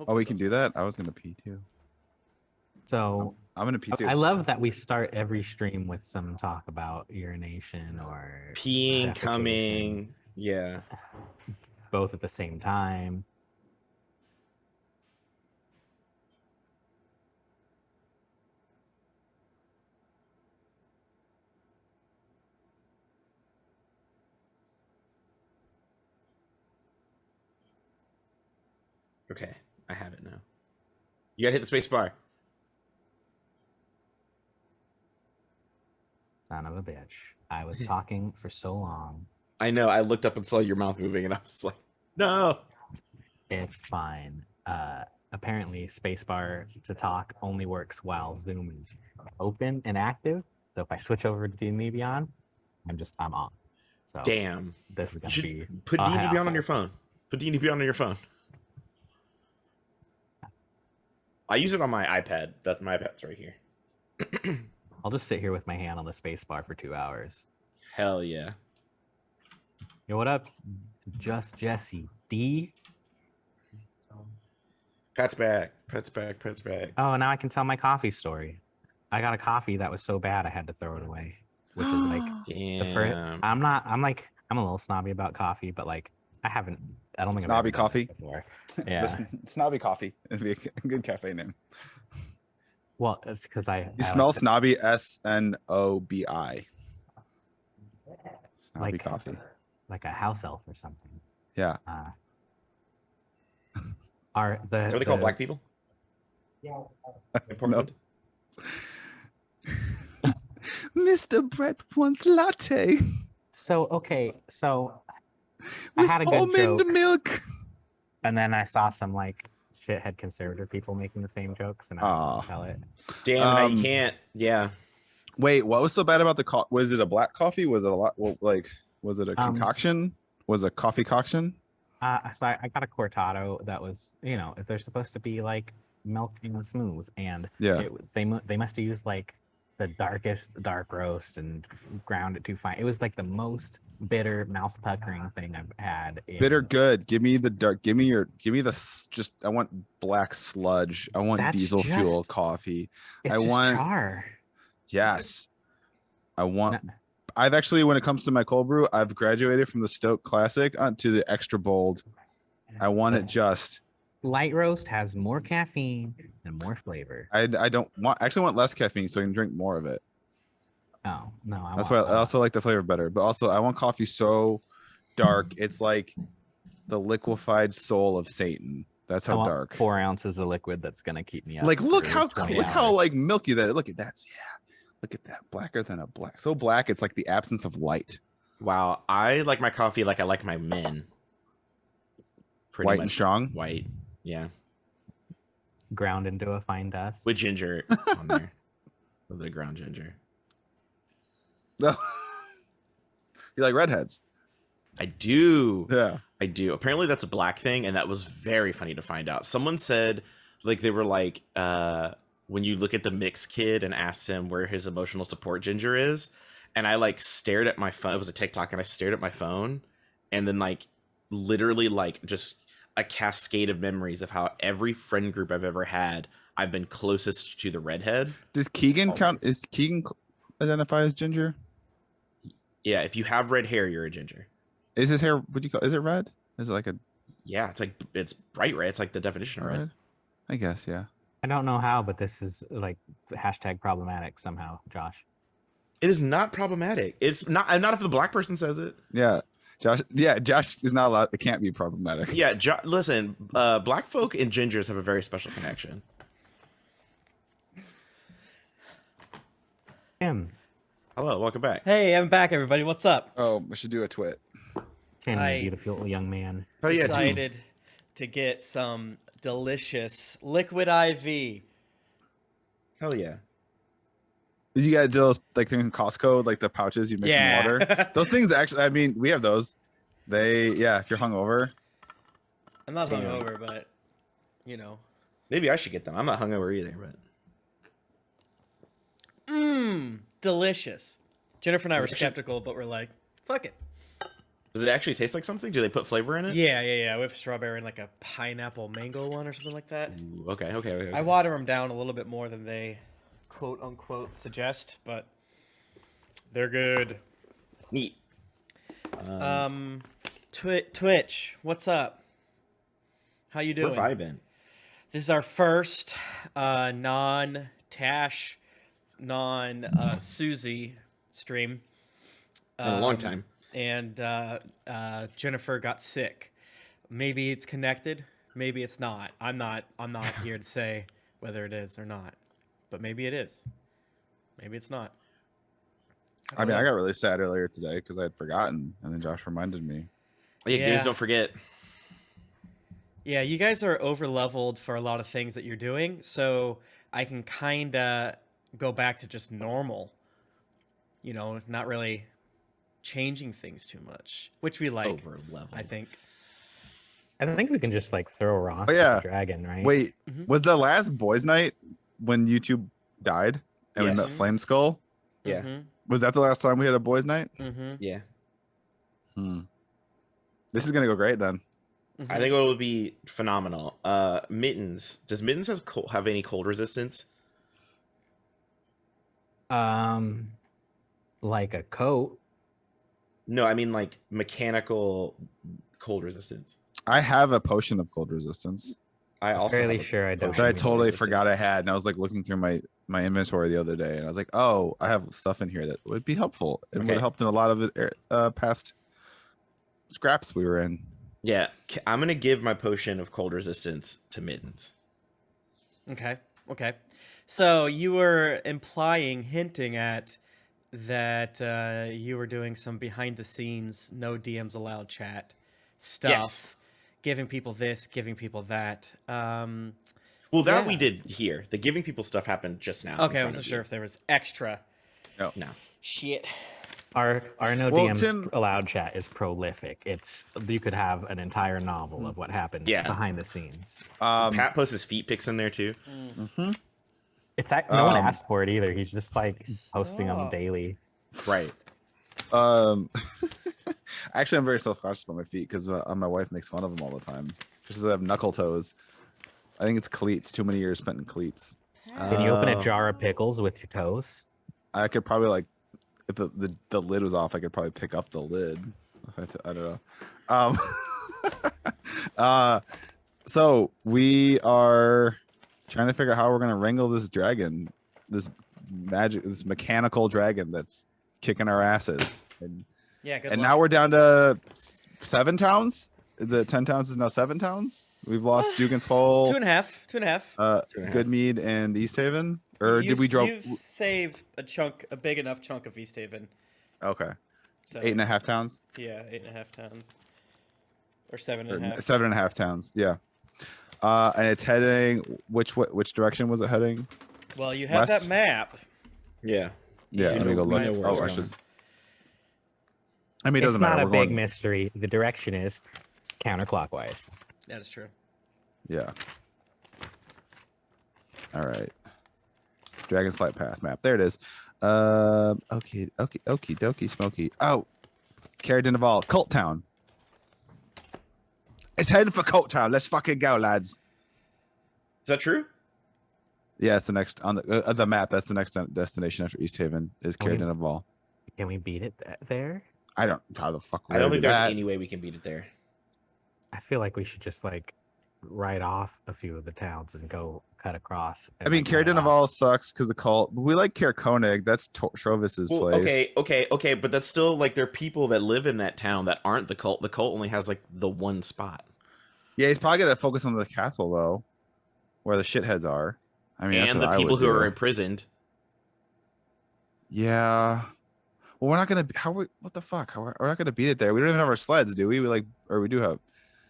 Oh, we can do that? I was going to pee too. So I'm going to pee too. I love that we start every stream with some talk about urination or peeing, defecation, coming. Yeah. both at the same time. Okay, I have it now. You gotta hit the space bar. Son of a bitch. I was talking for so long. I know. I looked up and saw your mouth moving, and I was like, "No." It's fine. Apparently, spacebar to talk only works while Zoom is open and active. So if I switch over to D&D Beyond, I'm on. So Damn. this is You gonna should be put a D&D Beyond on hassle. your phone. Put D&D Beyond on your phone. I use it on my iPad. That's my iPad's right here. I'll just sit here with my hand on the spacebar for 2 hours. Hell yeah. Yo, what up? Just Jesse D. Pat's back. Pat's back. Pat's back. Oh, now I can tell my coffee story. I got a coffee that was so bad I had to throw it away. Which is like the first. Damn. I'm a little snobby about coffee, but like I don't think I've ever Snobby done coffee? it before. Yeah. Listen, Snobby Coffee. It'd be a good cafe name. Well, it's because You I smell like snobby, SNOBI. Snobby like coffee. like a house elf or something. Yeah. Are the Is that what they call black people? Yeah. In Portland? Mr. Brett wants latte. So okay, so I with had a good almond joke, milk. and then I saw some like shithead conservative people making the same jokes, and I didn't tell it. Damn, now you can't. Yeah. Wait, what was so bad about the was it a black coffee? Was it a lot? Well, like, was it a concoction? Was it a coffee concoction? So I got a cortado that was, if they're supposed to be like milk and smooth, and yeah, they must have used like the darkest dark roast and ground it too fine. It was like the most bitter, mouth puckering thing I've had. Bitter good. Give me the dark. Give me the just. I want black sludge. I want diesel fuel coffee. It's just char. Yes, I want. I've actually, when it comes to my cold brew, I've graduated from the Stoke Classic onto the extra bold. I want it just. Light roast has more caffeine and more flavor. I actually want less caffeine so I can drink more of it. Oh no, that's why I also like the flavor better. But also, I want coffee so dark it's like the liquefied soul of Satan. That's how dark. 4 ounces of liquid that's gonna keep me up. Like look how hours. like milky that. Look at that. Yeah, look at that. Blacker than a black. So black it's like the absence of light. Wow, I like my coffee like I like my men. Pretty white and strong. White. Yeah. Ground into a fine dust. With ginger on there. A little bit of ground ginger. No. You like redheads? I do. Yeah. I do. Apparently that's a black thing, and that was very funny to find out. Someone said, like, they were like, when you look at the mixed kid and asked him where his emotional support ginger is, and I like stared at my phone. It was a TikTok, and I stared at my phone, and then like literally like just a cascade of memories of how every friend group I've ever had, I've been closest to the redhead. Does Keegan count? Is Keegan identify as ginger? Yeah, if you have red hair, you're a ginger. Is his hair? Would you call? Is it red? Is it like a? Yeah, it's bright red. It's like the definition of red. I guess. Yeah. I don't know how, but this is like hashtag problematic somehow, Josh. It is not problematic. It's not. Not if the black person says it. Yeah. Josh, Josh is not allowed. It can't be problematic. Yeah, listen, black folk and gingers have a very special connection. Hello, welcome back. Hey, I'm back, everybody. What's up? Oh, we should do a twit. I beautiful young man. Decided to get some delicious liquid IV. Hell yeah. Did you guys do those like things in Costco, like the pouches you mix in water? Those things actually, I mean, we have those. If you're hungover. I'm not hungover, but maybe I should get them. I'm not hungover either, but delicious. Jennifer and I were skeptical, but we're like, fuck it. Does it actually taste like something? Do they put flavor in it? Yeah. We have strawberry and like a pineapple mango one or something like that. Ooh, okay. I water them down a little bit more than they quote unquote suggest, but they're good. Neat. Twitch, what's up? How you doing? Where have I been? This is our first non-Tash, non-Susie stream. In a long time. And Jennifer got sick. Maybe it's connected. Maybe it's not. I'm not here to say whether it is or not. But maybe it is. Maybe it's not. I mean, I got really sad earlier today because I had forgotten, and then Josh reminded me. Yeah, dudes, don't forget. Yeah, you guys are over leveled for a lot of things that you're doing, so I can kind of go back to just normal. You know, not really changing things too much, which we like. Over level. I think. I think we can just like throw Ross Oh, yeah. the dragon, right? Wait, Mhm. was the last boys' night when YouTube died and we Yes. met Flame Skull? Yeah. Mhm. Was that the last time we had a boys' night? Mhm. Yeah. This is gonna go great then. I think it would be phenomenal. Mittens. Does Mittens have any cold resistance? Like a coat. No, I mean like mechanical cold resistance. I have a potion of cold resistance I also fairly have a sure I don't. potion that I of cold totally resistance. forgot I had, and I was like looking through my inventory the other day, and I was like, oh, I have stuff in here that would be helpful. It would Okay. have helped in a lot of it, past scraps we were in. Yeah, I'm gonna give my potion of cold resistance to Mittens. Okay. So you were hinting at that you were doing some behind the scenes, no DMs allowed chat stuff, Yes. giving people this, giving people that. Well, that we Yeah. did here. The giving people stuff happened just now. in Okay, I front wasn't of sure you. if there was extra No. shit. Our no Well, DMs Tim- allowed chat is prolific. You could have an entire novel of what happens Yeah. behind the scenes. Pat posts his feet pics in there too. Mhm. No one Um, asked for it either. He's just like posting them Stop. daily. Right. Actually, I'm very self-conscious about my feet because my wife makes fun of them all the time. She says I have knuckle toes. I think it's cleats. Too many years spent in cleats. Can you open a Um, jar of pickles with your toes? I could probably like, if the lid was off, I could probably pick up the lid. I don't know. So we are trying to figure out how we're gonna wrangle this dragon, this mechanical dragon that's kicking our asses. Yeah, good And luck. now we're down to 7 towns. The 10 towns is now 7 towns. We've lost Dugan's Hole, Two and a half. Two and a half. Goodmead, and East Haven. Or did we drop? You've saved a big enough chunk of East Haven. Okay, So 8.5 towns. Yeah, 8.5 towns. Or seven Or and a half. 7.5 towns. Yeah. And it's heading. Which direction was it heading? Well, you have West? that map. Yeah. Yeah, You let me know- go you look. know where it's Oh, I going. should. I mean, it It's doesn't not matter. a We're big going. mystery. The direction is counterclockwise. That is true. Yeah. All right. Dragon's Flight Path map. There it is. Okay, dokie, smoky. Oh, Carradine of all. Cult Town. It's heading for Cult Town. Let's fucking go, lads. Is that true? Yeah, it's the next on the map. That's the next destination after East Haven is Okay. Carradine of all. Can we beat it there? I don't. How the fuck? I don't think there's that. any way we can beat it there. I feel like we should just like write off a few of the towns and go cut across. I mean, Carradine of all sucks because the cult. But we like Caer Konig. That's Trovis's Well, place. okay, but that's still like there are people that live in that town that aren't the cult. The cult only has like the one spot. Yeah, he's probably gonna focus on the castle though, where the shitheads are. I mean, that's And what the I people would who do. are imprisoned. Yeah. Well, we're not gonna. What the fuck? We're not gonna beat it there. We don't even have our sleds, do we? Or we do have.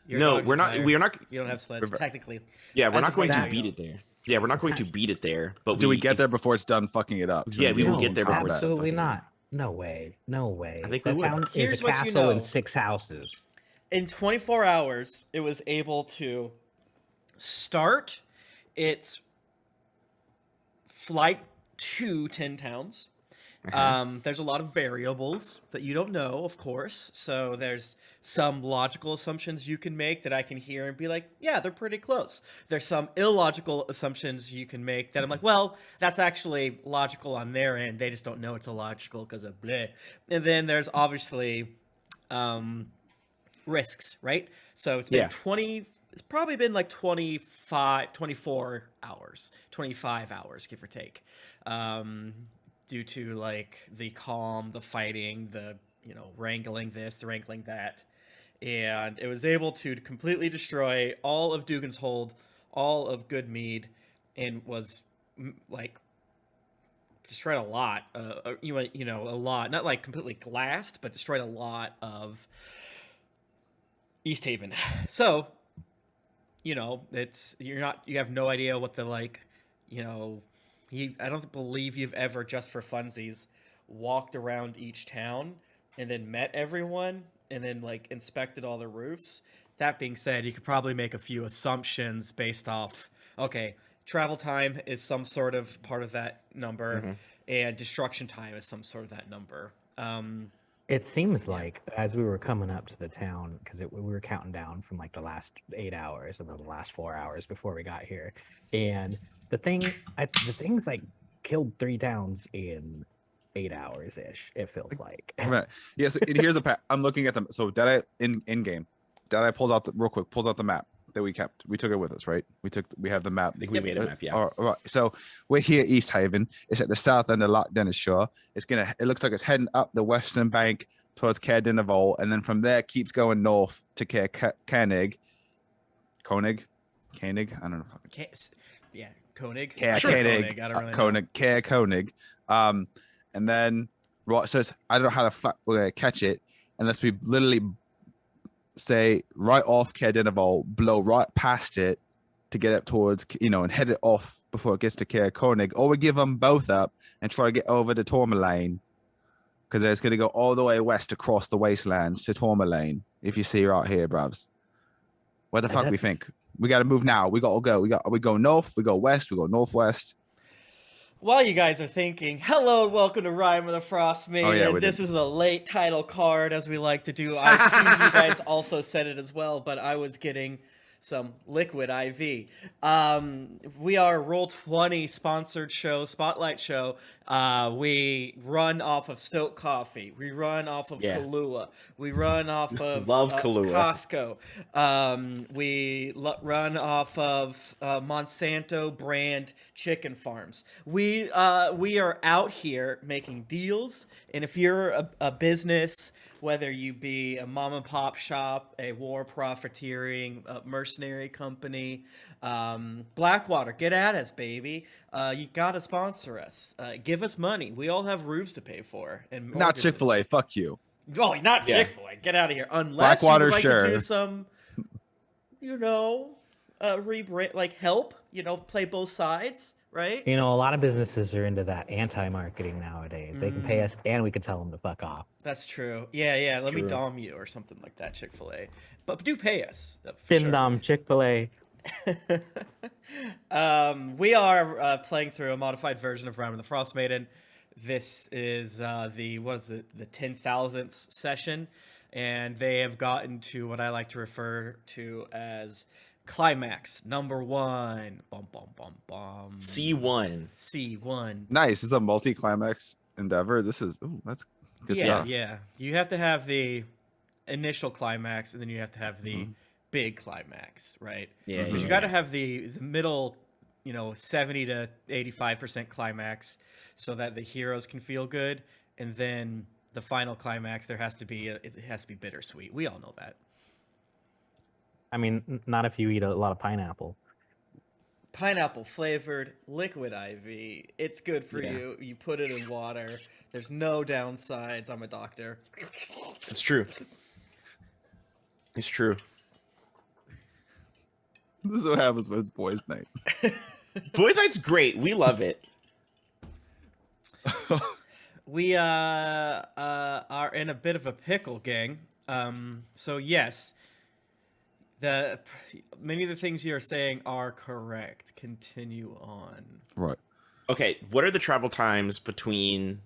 Your No, dogs we're are not. tired. We are not. You don't have sleds, We're- technically. Yeah, we're As not of going right to now, beat you it there. Yeah, we're not going to beat it there. But Do we get there before it's done fucking it up? Yeah, we will No, get there before it's Absolutely fucking- not. No way. No way. I think that we would. town Here's is a what you castle know. and 6 houses. In 24 hours, it was able to start its flight to 10 towns, There's a lot of variables that you don't know, of course. So there's some logical assumptions you can make that I can hear and be like, yeah, they're pretty close. There's some illogical assumptions you can make that I'm like, well, that's actually logical on their end. They just don't know it's illogical because of bleh. And then there's obviously risks, right? So it's been it's probably been like 24 hours, 25 hours, give or take. Due to like the calm, the fighting, the wrangling this, the wrangling that, and it was able to completely destroy all of Dugan's Hold, all of Goodmead, and was like destroyed a lot. A lot, not like completely glassed, but destroyed a lot of East Haven. So, you have no idea what the I don't believe you've ever, just for funsies, walked around each town and then met everyone and then like inspected all the roofs. That being said, you could probably make a few assumptions based off, okay, travel time is some sort of part of that number, and destruction time is some sort of that number. It seems like as we were coming up to the town, because we were counting down from like the last 8 hours and then the last 4 hours before we got here, and the thing's like killed 3 towns in 8 hours ish. It feels like. Right. Yeah. So here's the I'm looking at them. So Deadeye in game, Deadeye pulls out the map that we kept. We took it with us, right? We have the map. I think we made a map. Yeah. All right. So we're here, East Haven. It's at the south end of Loch Dennis Shore. It looks like it's heading up the western bank towards Caer Dineval, and then from there keeps going north to Koenig. I don't know. Yeah, Koenig. Koenig. I don't really know. Koenig. And then Rot says, I don't know how the fuck we're gonna catch it unless we literally say right off Caer Dineval, blow right past it to get up towards, and head it off before it gets to Caer Koenig, or we give them both up and try to get over to Tourmaline, because it's going to go all the way west across the wastelands to Tourmaline. If you see right here, bruvs. What the fuck we think? We got to move now. We got to go. We go north. We go west. We go northwest. While you guys are thinking, hello and welcome to Rime of the Frostmaiden. Oh, yeah, this is a late title card, as we like to do. I assume you guys also said it as well, but I was getting some liquid IV. We are a Roll20 sponsored show, spotlight show. We run off of Stoke Coffee. We run off of Kahlua. We run off of Costco. We run off of Monsanto brand chicken farms. We are out here making deals, and if you're a business, whether you be a mom and pop shop, a war profiteering mercenary company, Blackwater, get at us, baby. You gotta sponsor us. Give us money. We all have roofs to pay for. And not Chick-fil-A. Fuck you. Oh, not Chick-fil-A. Get out of here. Unless Blackwater, you would like sure. to do some, rebrand, like help. Play both sides. Right? A lot of businesses are into that anti-marketing nowadays. They can pay us, and we can tell them to fuck off. That's true. Yeah. Let me dom you or something like that, Chick-fil-A. But do pay us. Dom Chick-fil-A. We are playing through a modified version of Rime of the Frostmaiden. This is the 10,000th session, and they have gotten to what I like to refer to as climax number 1. Bum bum bum bum. C1. Nice. It's a multi-climax endeavor. That's good stuff. Yeah. You have to have the initial climax, and then you have to have the big climax, right? Yeah. Because you got to have the middle, 70 to 85% climax, so that the heroes can feel good, and then the final climax it has to be bittersweet. We all know that. I mean, not if you eat a lot of pineapple. Pineapple flavored liquid IV. It's good for you. You put it in water. There's no downsides. I'm a doctor. It's true. It's true. This is what happens when it's boys' night. Boys' night's great. We love it. We are in a bit of a pickle, gang. So yes. Many of the things you're saying are correct. Continue on. Right. Okay, what are the travel times between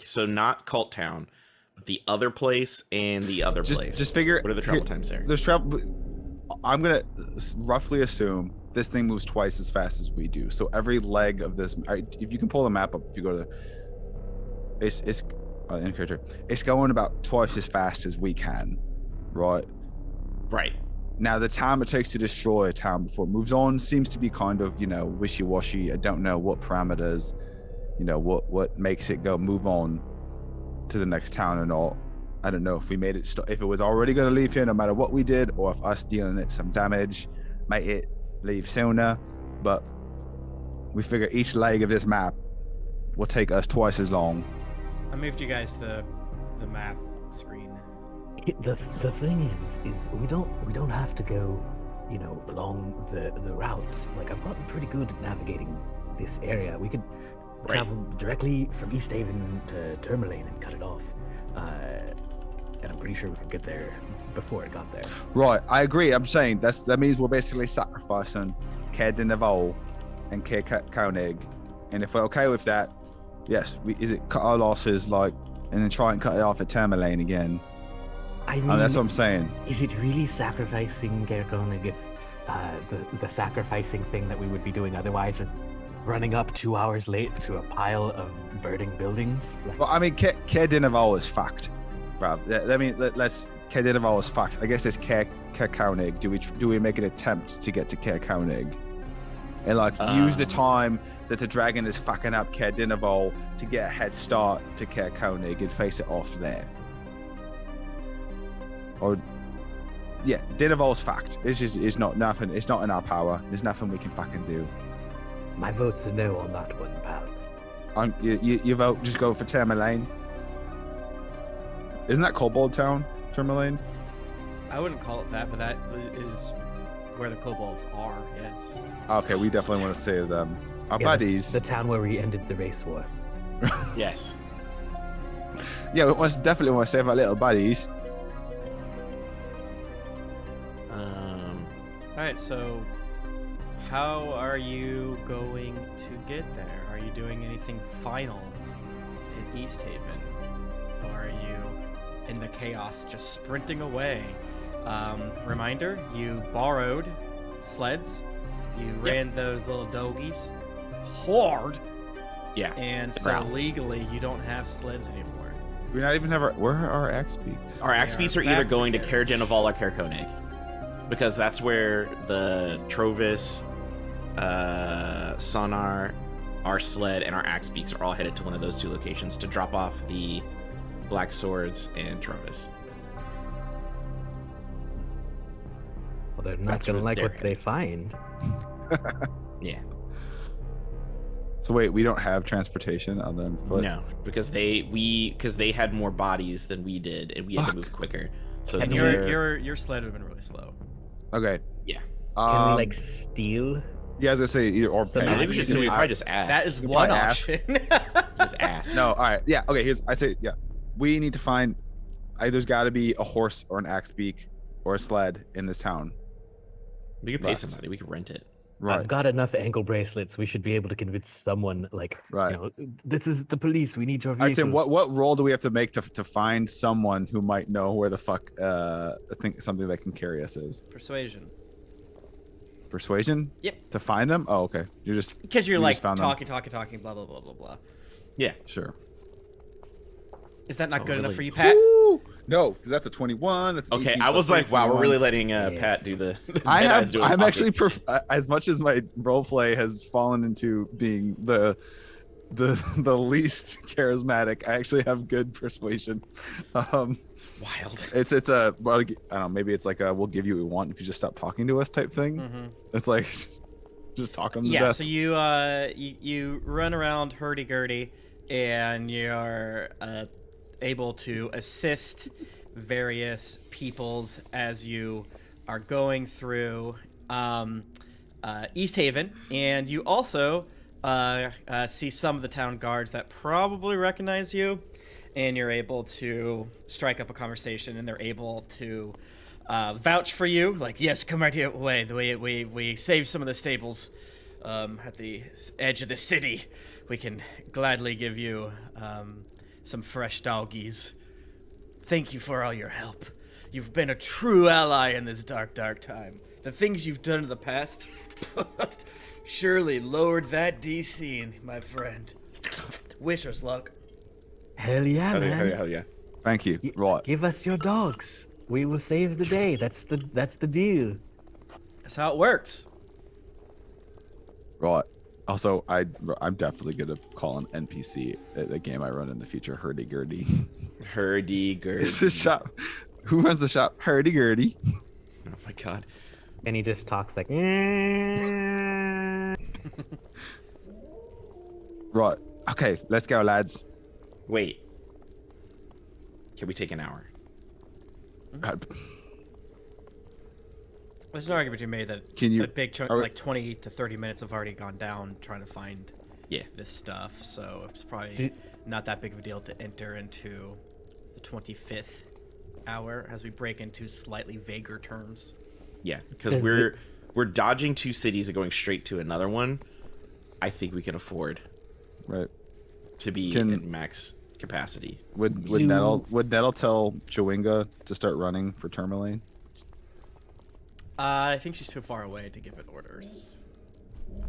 so not Cult Town, but the other place and the other place. Just figure. What are the travel times there? There's travel. I'm gonna roughly assume this thing moves twice as fast as we do. So every leg of this, if you can pull the map up, if you go to, it's in character, it's going about twice as fast as we can, right? Right. Now the time it takes to destroy a town before it moves on seems to be kind of, wishy-washy. I don't know what parameters, what makes it go move on to the next town or not. I don't know if we made it if it was already going to leave here no matter what we did, or if us dealing it some damage made it leave sooner. But we figure each leg of this map will take us twice as long. I moved you guys to the map screen. The thing is we don't have to go, along the routes. Like, I've gotten pretty good at navigating this area. We could travel directly from East Haven to Tourmaline and cut it off. And I'm pretty sure we could get there before it got there. Right, I agree. I'm saying that means we're basically sacrificing Caer Dineval and Caer Koenig. And if we're okay with that, yes, cut our losses, and then try and cut it off at Tourmaline again. I mean, that's what I'm saying. Is it really sacrificing Caer Koenig if the sacrificing thing that we would be doing otherwise is running up 2 hours late to a pile of burning buildings? Well, I mean, Caer Dineval is fact, bruv. I mean, let's Caer Dineval is fact. I guess it's Caer Koenig. Do we make an attempt to get to Caer Koenig? And use the time that the dragon is fucking up Caer Dineval to get a head start to Caer Koenig and face it off there. Or, yeah, Dineval's fact. It's not nothing. It's not in our power. There's nothing we can fucking do. My vote's a no on that one, pal. You vote, just go for Tourmaline. Isn't that Kobold Town, Tourmaline? I wouldn't call it that, but that is where the kobolds are, yes. Okay, we definitely want to save them. Our Yeah, buddies. that's the town where we ended the race war. Yes. Yeah, we definitely want to save our little buddies. Alright, so how are you going to get there? Are you doing anything final in East Haven? Or are you in the chaos just sprinting away? Reminder, you borrowed sleds. You ran those little doggies hard. Yeah. And so legally you don't have sleds anymore. We not even have where are our axe beaks? Our axe beats are either going to Caer Dineval or Caer Koenig. Because that's where the Trovis, Sonar, our sled, and our axe beaks are all headed to one of those two locations to drop off the Black Swords and Trovis. Well, they're not going to like what they find. Yeah. So wait, we don't have transportation other than foot? No, because they had more bodies than we did, and we had to move quicker. So And your sled would have been really slow. Okay. Yeah. Can we steal? Yeah, as I say, either or So pay. I think we should probably just ask. That is You one probably ask. option. Just ask. No, all right. Yeah, okay, we need to find there's got to be a horse or an axe beak or a sled in this town. We could pay somebody. We could rent it. Right. I've got enough ankle bracelets. We should be able to convince someone, Right. this is the police. We need your vehicle. All right, Tim, what role do we have to make to find someone who might know where the fuck I think something that can carry us is? Persuasion. Persuasion? Yep. To find them? Oh, okay. Because you're you like just found them. talking, blah, blah, blah, blah, blah. Yeah. Sure. Is that not good enough really? for you, Pat? Woo! No, because that's a 21. That's an Okay, 18 I was plus like, wow, 21. we're really letting Yes. Pat do the. I'm actually as much as my roleplay has fallen into being the least charismatic. I actually have good persuasion. wild. It's a well, I don't know, maybe it's like a we'll give you what we want if you just stop talking to us type thing. Mm-hmm. It's like just talk them to Yeah, death. so you run around hurdy-gurdy, and you're able to assist various peoples as you are going through East Haven, and you also see some of the town guards that probably recognize you, and you're able to strike up a conversation, and they're able to vouch for you, like, yes, come right here, we saved some of the stables at the edge of the city. We can gladly give you some fresh doggies. Thank you for all your help. You've been a true ally in this dark, dark time. The things you've done in the past surely lowered that DC, my friend. Wish us luck. Hell yeah, Hell yeah, man. hell yeah, hell yeah. Thank you. Right. Give us your dogs. We will save the day. That's the deal. That's how it works. Right. Also, I'm definitely gonna call an NPC at a game I run in the future hurdy-gurdy. Hurdy-gurdy. It's a shop. Who runs the shop? Hurdy-gurdy. Oh my god. And he just talks like. Right. Okay, let's go, lads. Wait. Can we take an hour? There's an argument to be made that Can you- a big chunk, are we- like 20 to 30 minutes, have already gone down trying to find Yeah. this stuff. So it's probably Do- not that big of a deal to enter into the 25th hour as we break into slightly vaguer terms. Yeah, because Does we're dodging 2 cities and going straight to another one. I think we can afford Right. to be Can- at max capacity. Would You- Nettle tell Chewinga to start running for Tourmaline? I think she's too far away to give it orders.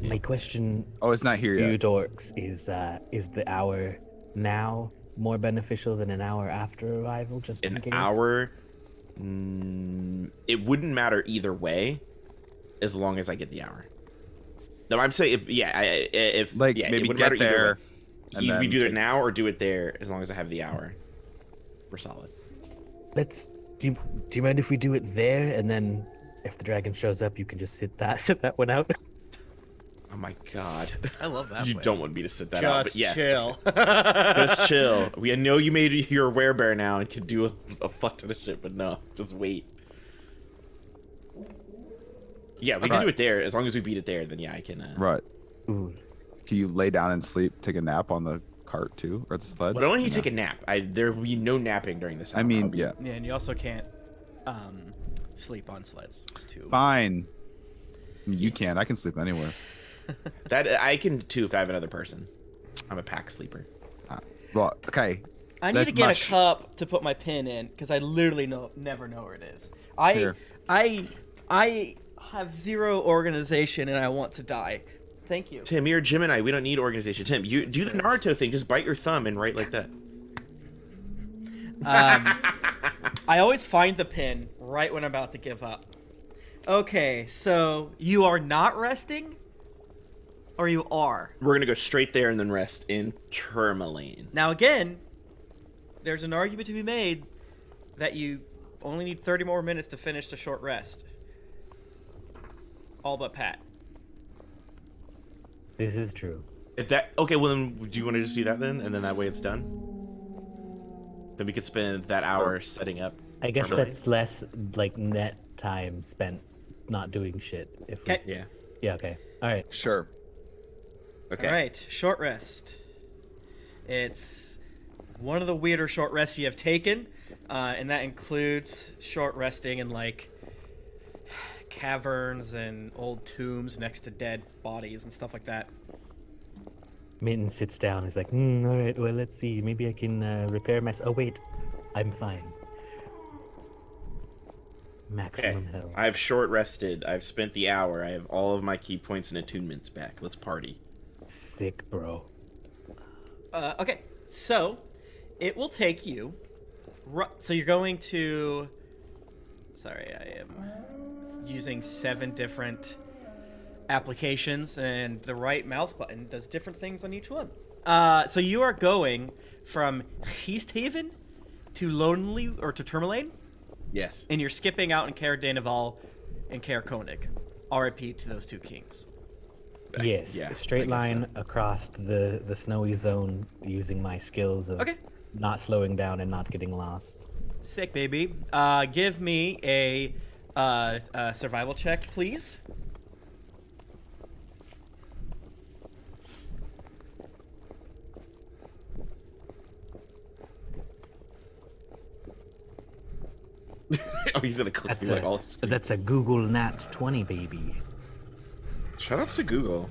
My question Oh, it's not here to you yet. dorks is the hour now more beneficial than an hour after arrival? Just in An case? hour. It wouldn't matter either way, as long as I get the hour. No, I'm saying if yeah, if Like, yeah, it maybe wouldn't get matter either there, way. and We then do it take- now or do it there, as long as I have the hour. We're solid. Let's. Do you mind if we do it there, and then if the dragon shows up, you can just sit that one out? Oh my god. I love that. You way. don't want me to sit that out, Just but yes. chill. Just chill. I know you made your werebear now and can do a fuck ton of shit, but no, just wait. Yeah, we can do it there. As long as we beat it there, then yeah, I can. Right. Ooh. Can you lay down and sleep, take a nap on the cart too, or the sled? But only you take a nap. There will be no napping during this. I hour. mean, I'll be- yeah. Yeah, and you also can't sleep on sleds. It's too. Fine. I mean, you can. I can sleep anywhere. That I can too if I have another person. I'm a pack sleeper. Right. Okay. I need Let's to get mush. a cup to put my pin in because I literally never know where it is. Here. I have zero organization and I want to die. Thank you. Tim, you're a Gemini. We don't need organization. Tim, you do the Naruto thing. Just bite your thumb and write like that. I always find the pin right when I'm about to give up. Okay, so you are not resting, or you are. We're gonna go straight there and then rest in Tourmaline. Now again, there's an argument to be made that you only need 30 more minutes to finish the short rest. All but Pat. This is true. If that okay, well then, do you want to just do that then, and then that way it's done? Then we could spend that hour setting up. I guess Tourmaline. that's less like net time spent not doing shit. If we- Okay. Yeah. Yeah. Okay. All right. Sure. Okay. All right, short rest. It's one of the weirder short rests you have taken, and that includes short resting in like caverns and old tombs next to dead bodies and stuff like that. Mitten sits down. He's like, all right. Well, let's see. Maybe I can repair my. Oh wait, I'm fine. Okay. Maximum health. I've short rested. I've spent the hour. I have all of my key points and attunements back. Let's party. Sick, bro. Okay, so it will take you. So you're going to. Sorry, I am using 7 different applications, and the right mouse button does different things on each one. So you are going from Easthaven to Lonely or to Tourmaline, Yes. and you're skipping out in Caer Danival and Caer Koenig. RIP to those 2 kings. Yes. Yeah, Straight I guess so. line across the snowy zone using my skills of Okay. not slowing down and not getting lost. Sick, baby. Give me a survival check, please. Oh, he's gonna click through like all his screen. That's a Google Nat 20, baby. Shout outs to Google.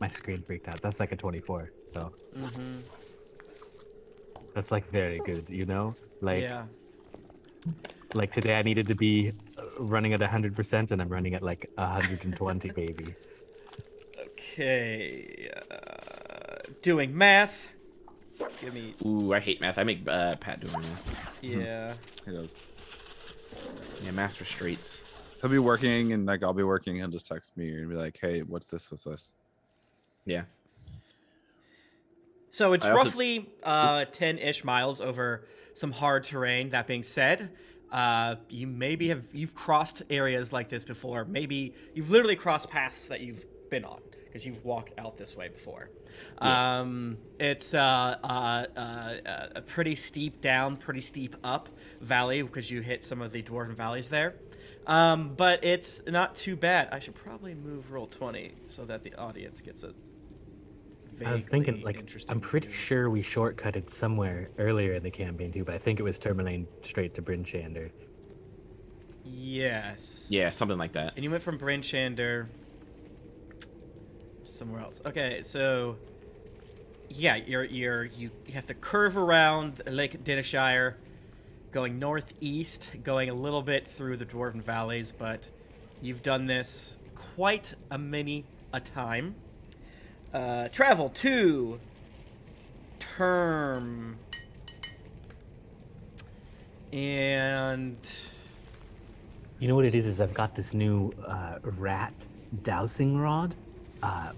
screen freaked out. That's like a 24. So Mm-hmm. that's like very good, you know? Like Yeah. like today I needed to be running at 100% and I'm running at like 120, baby. Okay. Doing math. Give me. Ooh, I hate math. I make Pat doing math. Yeah. He goes, Yeah, math's for straights. he'll be working and like I'll be working. He'll just text me and be like, "Hey, what's this? What's this?" Yeah. So it's I also- roughly 10-ish miles over some hard terrain. That being said, you've crossed areas like this before. Maybe you've literally crossed paths that you've been on because you've walked out this way before. Yeah. It's a pretty steep down, pretty steep up valley because you hit some of the dwarven valleys there. But it's not too bad. I should probably move roll 20 so that the audience gets a I was thinking, vaguely like, interesting I'm pretty view. sure we shortcutted somewhere earlier in the campaign too, but I think it was Tourmaline straight to Bryn Shander. Yes. Yeah, something like that. And you went from Bryn Shander to somewhere else. Okay, so yeah, you have to curve around Lake Dineshire, going northeast, going a little bit through the Dwarven Valleys, but you've done this quite a time. Travel to Term. And You know what it is I've got this new rat dowsing rod,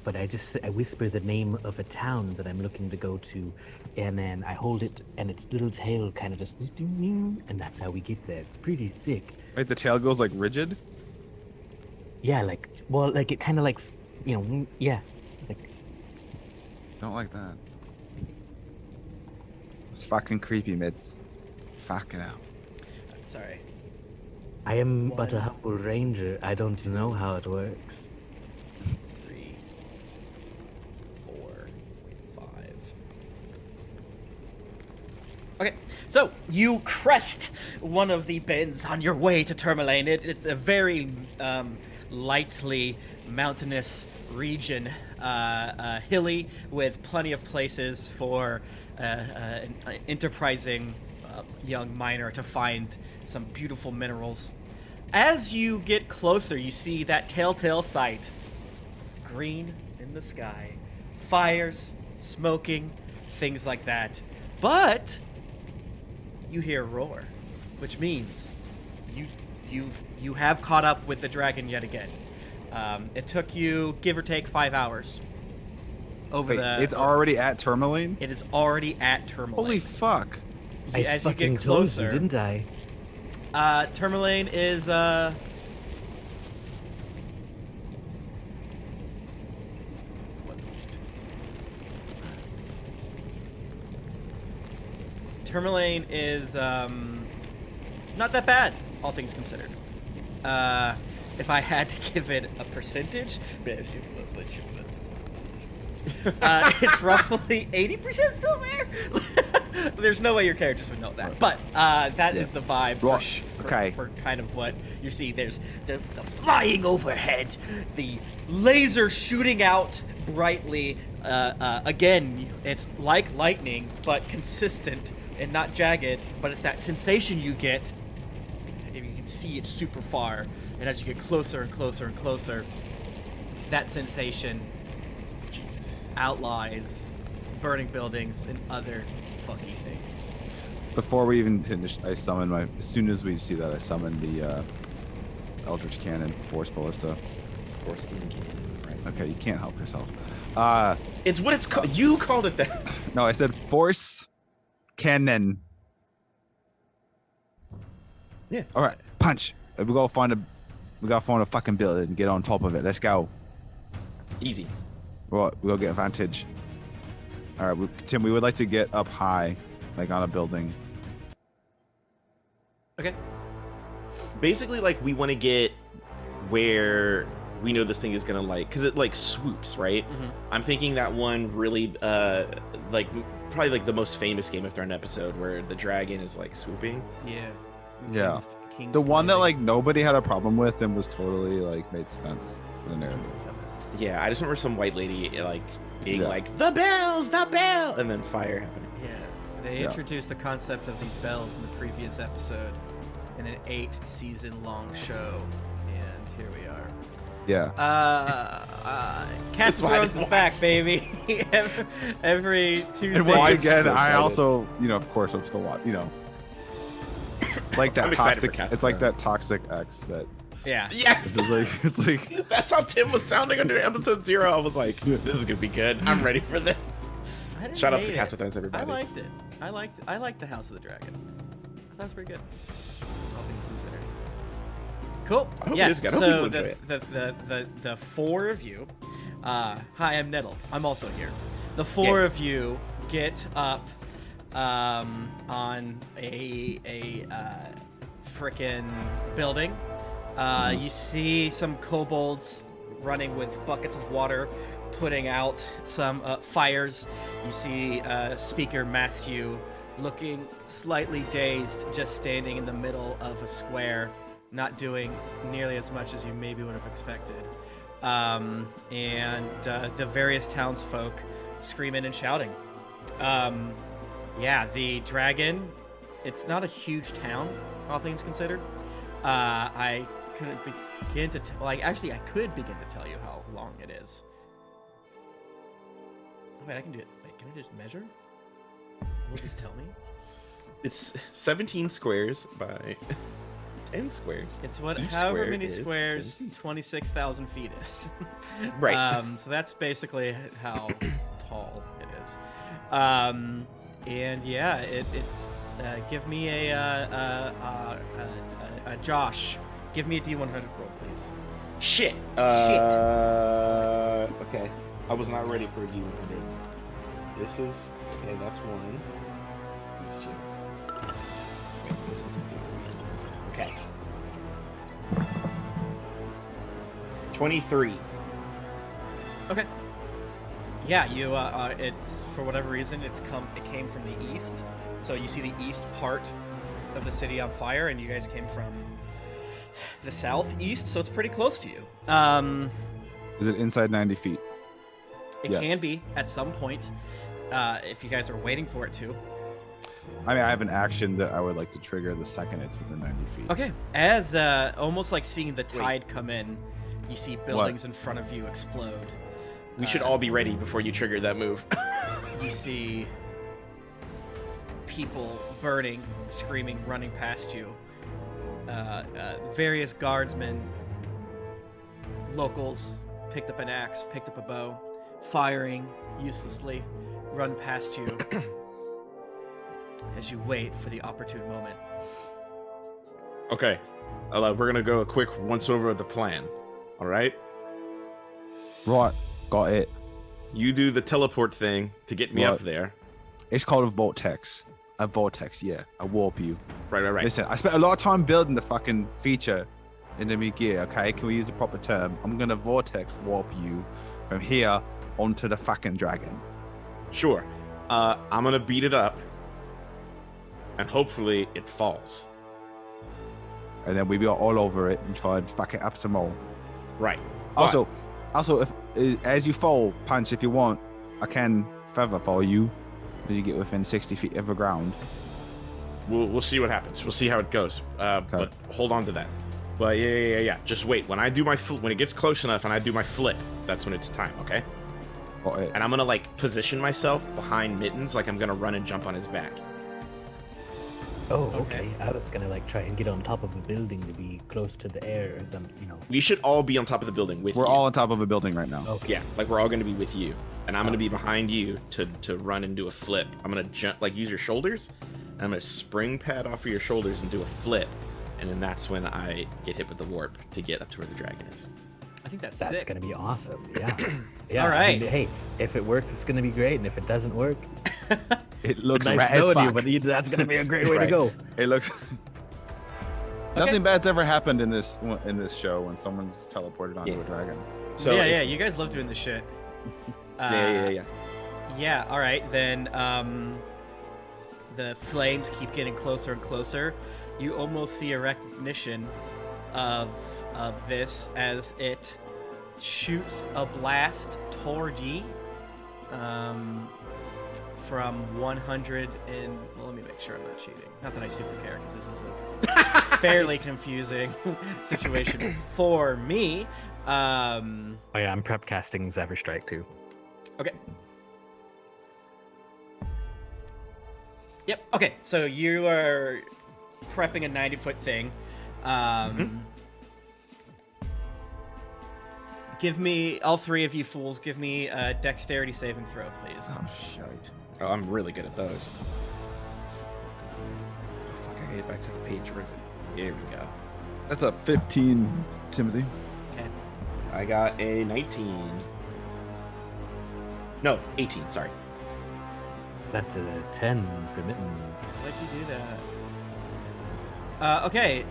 but I whisper the name of a town that I'm looking to go to, and then I hold it, and its little tail kind of just, and that's how we get there. It's pretty sick. Like the tail goes like rigid. Yeah, like, well, like it kind of like, you know, yeah, like. Don't like that. It's fucking creepy, mids. Fucking out. sorry. I am but a humble ranger. I don't know how it works. 3, 4, 5. Okay, so you crest one of the bends on your way to Tourmaline. It's a very lightly mountainous region, hilly, with plenty of places for an enterprising young miner to find some beautiful minerals. As you get closer, you see that telltale sight. Green in the sky, fires, smoking, things like that. But you hear a roar, which means you have caught up with the dragon yet again. It took you, give or take, 5 hours. Wait, it's already at Tourmaline? It is already at Tourmaline. Holy fuck. I As you fucking get told closer, you, didn't I? Tourmaline is Tourmaline is not that bad, all things considered. If I had to give it a percentage, it's roughly 80% still there. There's no way your characters would know that, but that is the vibe Well, for kind of what you see. There's the flying overhead, the laser shooting out brightly. Again, it's like lightning, but consistent and not jagged. But it's that sensation you get, and you can see it super far. And as you get closer and closer and closer, that sensation outlies burning buildings and other fucky things. Before we even finish, I summon my. As soon as we see that, I summon the Eldritch Cannon, Force Ballista. Foreskin cannon, right? Okay, you can't help yourself. It's what it's called. You called it that. No, I said Force Cannon. Yeah. All right, punch. We gotta find a fucking building and get on top of it. Let's go. Easy. Well, we'll get advantage. All right, Tim, we would like to get up high, like on a building. Okay. Basically, like, we want to get where we know this thing is gonna, like, because it like swoops, right? Mm-hmm. I'm thinking that one really like probably like the most famous Game of Thrones episode where the dragon is like swooping. Yeah. Yeah. King's The one that Landing. like nobody had a problem with and was totally like made sense in the narrative. Yeah, I just remember some white lady like being Yeah. like, the bells, the bell, and then fire happening. Yeah, they Yeah. introduced the concept of these bells in the previous episode in an 8-season-long show, and here we are. Yeah. Cast of why I Thrones didn't is back, baby. every Tuesday. And once I'm again, so I excited. also, of course, I'm still watching. It's like that I'm excited for toxic. Cast It's of like Thrones. that toxic ex that. Yeah. Yes, It's like that's how Tim was sounding under episode 0. I was like, this is gonna be good. I'm ready for this. I didn't Shout out hate to it. Cast of Thrones, everybody. I liked it. I liked the House of the Dragon. That was pretty good. All things considered. Cool. I hope it yes. is good. I hope So people enjoy the four of you. Hi, I'm Nettle. I'm also here. The four Yeah. of you get up on a frickin' building. You see some kobolds running with buckets of water, putting out some fires. You see Speaker Matthew looking slightly dazed, just standing in the middle of a square, not doing nearly as much as you maybe would have expected. And the various townsfolk screaming and shouting. Yeah, the dragon, it's not a huge town, all things considered. I couldn't begin to actually I could begin to tell you how long it is. Oh, wait, I can do it. Wait, can I just measure? Will this tell me? It's 17 squares by 10 squares. It's Each however square many is 10 squares feet. 26,000 feet is. Right. So that's basically how tall it is. And yeah, it's give me a Josh. Give me a D100 roll, please. Shit. Shit. Okay. I was not ready for a D100. This is okay. That's one. These two. Wait, this is 0. Okay. 23. Okay. Yeah, you. It's for whatever reason, it came from the east. So you see the east part of the city on fire, and you guys came from the southeast. So it's pretty close to you. Is it inside 90 feet? It Yes. can be at some point, if you guys are waiting for it to. I mean, I have an action that I would like to trigger the second it's within 90 feet. Okay. As almost like seeing the tide come in, you see buildings in front of you explode. We should all be ready before you trigger that move. You see people burning, screaming, running past you. Various guardsmen, locals, picked up an axe, picked up a bow, firing uselessly, run past you as you wait for the opportune moment. Okay. We're gonna go a quick once over of the plan. All right. Right, got it. You do the teleport thing to get me Right. up there. It's called a vortex. A vortex, yeah. I warp you. Right. Listen, I spent a lot of time building the fucking feature in the new gear, okay? Can we use a proper term? I'm gonna vortex warp you from here onto the fucking dragon. Sure. I'm gonna beat it up, and hopefully it falls. And then we be all over it and try and fuck it up some more. Right. Also, if as you fall, punch if you want, I can feather fall you when you get within 60 feet of the ground. We'll see what happens. We'll see how it goes. But hold on to that. But yeah. Just wait. When I do my when it gets close enough and I do my flip, that's when it's time. Okay. Got it. And I'm gonna position myself behind Mittens, like I'm gonna run and jump on his back. Oh, Okay. okay. I was gonna try and get on top of a building to be close to the air or something, We should all be on top of the building with We're you. all on top of a building right now. Okay. Yeah, we're all gonna be with you, and I'm gonna be Awesome. behind you to run and do a flip. I'm gonna jump, use your shoulders, and I'm gonna spring pad off of your shoulders and do a flip, and then that's when I get hit with the warp to get up to where the dragon is. I think that's That's sick. gonna be awesome. Yeah. Yeah. All right. Hey, if it works, it's gonna be great, and if it doesn't work, It looks nice rat as knowing you, fuck. but that's gonna be a great way to Right. go. It looks. Nothing bad's ever happened in this show when someone's teleported onto Yeah. a dragon. So yeah, if- yeah, you guys love doing this shit. yeah. Yeah, all right, then the flames keep getting closer and closer. You almost see a recognition of this as it shoots a blast toward ye. From 100 and well, let me make sure I'm not cheating. Not that I super care, because this is a fairly confusing situation for me. Oh yeah, I'm prep casting Zephyr Strike too. Okay. Yep. Okay. So you are prepping a 90-foot thing. Give me, all three of you fools, give me a dexterity saving throw, please. Oh shite. Oh, I'm really good at those. Oh, fuck, I get back to the page. Where's it? Here we go. That's a 15, Timothy. Okay. I got a 19. No, 18, sorry. That's a 10 for Mittens. Why'd you do that? Okay.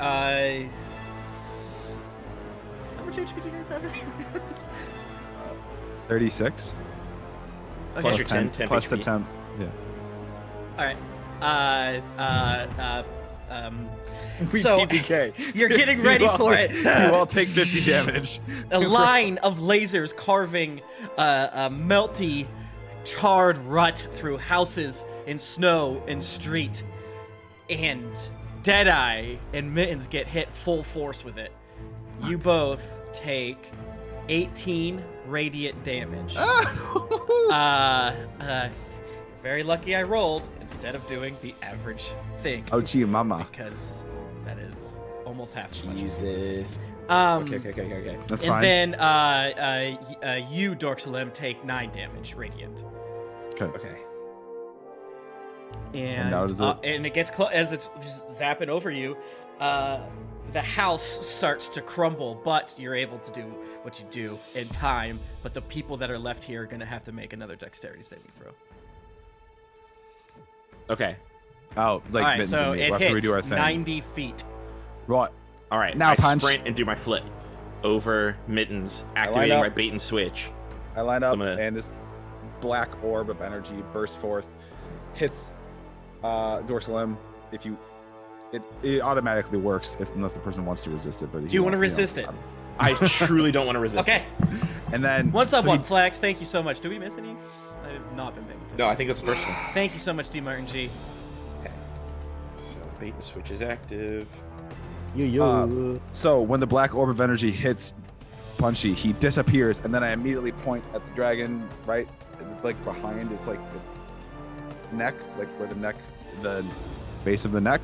How much HP do you guys have? 36. Okay. Plus your 10 plus the HP. 10. Yeah. All right. We So, TPK. you're getting So ready you all for take- it. You all take 50 damage. A line of lasers carving a melty, charred rut through houses and snow and street, and Deadeye and Mittens get hit full force with it. You both take 18 radiant damage. Very lucky I rolled instead of doing the average thing. Oh, gee, mama. Because that is almost half as much. Jesus. Okay. Okay. That's And fine. then you, Dorksalim, take 9 damage radiant. Okay. And that was it. and it gets as it's zapping over you. The house starts to crumble, but you're able to do what you do in time. But the people that are left here are going to have to make another dexterity saving throw. Okay. Oh, like All right, Mittens so and me. it We'll have to hits redo our thing. 90 feet. Right. All right. Now I punch. sprint and do my flip over Mittens, line activating up. my bait and switch. I line up, I'm gonna- and this black orb of energy bursts forth, hits Dorsalim. If you, it automatically works unless the person wants to resist it. But Do you want to resist it? I truly don't want to resist. Okay. And then What's up, so One he- Flax? Thank you so much. Did we miss any? I have not been paying attention. No, I think that's the first one. Thank you so much, D. Martin G. Okay. So bait and switch is active. So when the black orb of energy hits Punchy, he disappears, and then I immediately point at the dragon, right, like behind. It's like the neck, like where the base of the neck,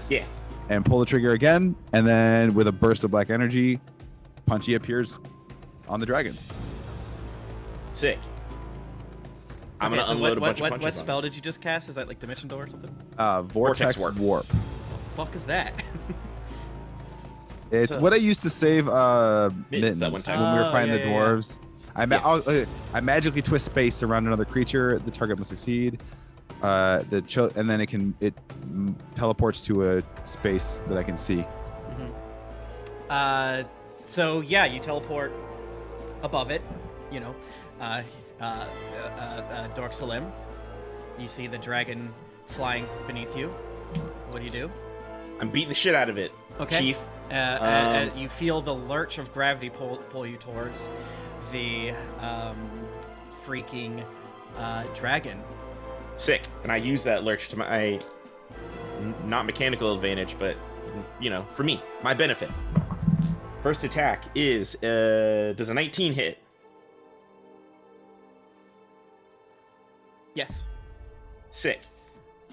Yeah. and pull the trigger again, and then with a burst of black energy, Punchy appears on the dragon. Sick. I'm Okay, gonna so unload a what bunch of punches. what on spell did you just cast? Is that like Dimension Door or something? Vortex Warp. warp. Fuck is that? It's So- what I used to save Mittens that one time. when we were Oh, fighting yeah, the yeah, yeah. dwarves. I magically twist space around another creature. The target must succeed. And then it teleports to a space that I can see. So yeah, you teleport above it. You know, Dorksalim. You see the dragon flying beneath you. What do you do? I'm beating the shit out of it. Okay. Chief. You feel the lurch of gravity pull you towards the freaking dragon. Sick. And I use that lurch to my not mechanical advantage, but for me, my benefit. First attack is does a 19 hit? Yes. Sick.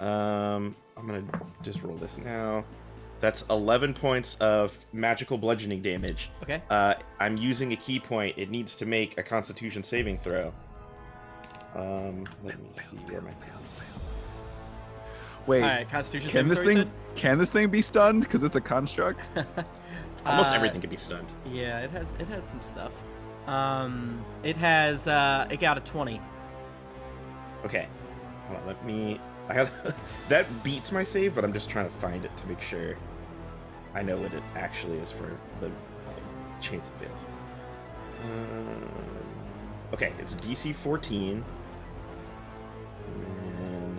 I'm gonna just roll this now. That's 11 points of magical bludgeoning damage. Okay. I'm using a key point. It needs to make a Constitution saving throw. Let me see where my Wait, All right. Constitution can saving this throw, you thing can this thing be stunned because it's a construct? said? almost Uh, everything can be stunned. Yeah, it has some stuff. It has it got a 20. Okay. Hold on, let me. I have that beats my save, but I'm just trying to find it to make sure I know what it actually is for the chance it fails. Okay, it's DC 14. And then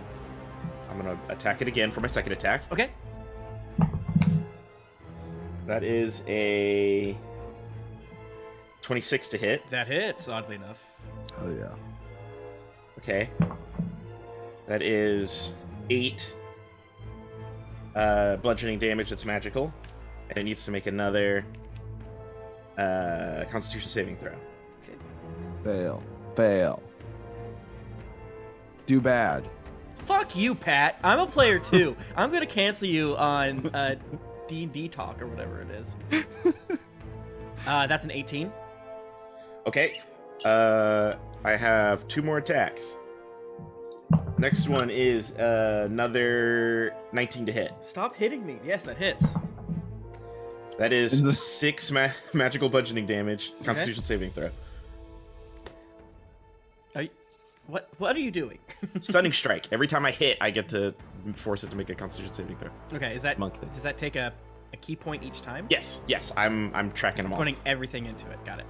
I'm gonna attack it again for my second attack. Okay. That is a 26 to hit. That hits, oddly enough. Oh yeah. Okay. That is 8 bludgeoning damage that's magical. And it needs to make another Constitution saving throw. Fail. Do bad. Fuck you, Pat. I'm a player too. I'm gonna cancel you on D&D talk or whatever it is. That's an 18. Okay. I have 2 more attacks. Next one is another 19 to hit. Stop hitting me. Yes, that hits. That is 6 magical bludgeoning damage. Constitution saving throw. What are you doing? Stunning strike. Every time I hit, I get to force it to make a Constitution saving throw. Okay, Does that take a key point each time? Yes. I'm tracking them all. Putting everything into it. Got it.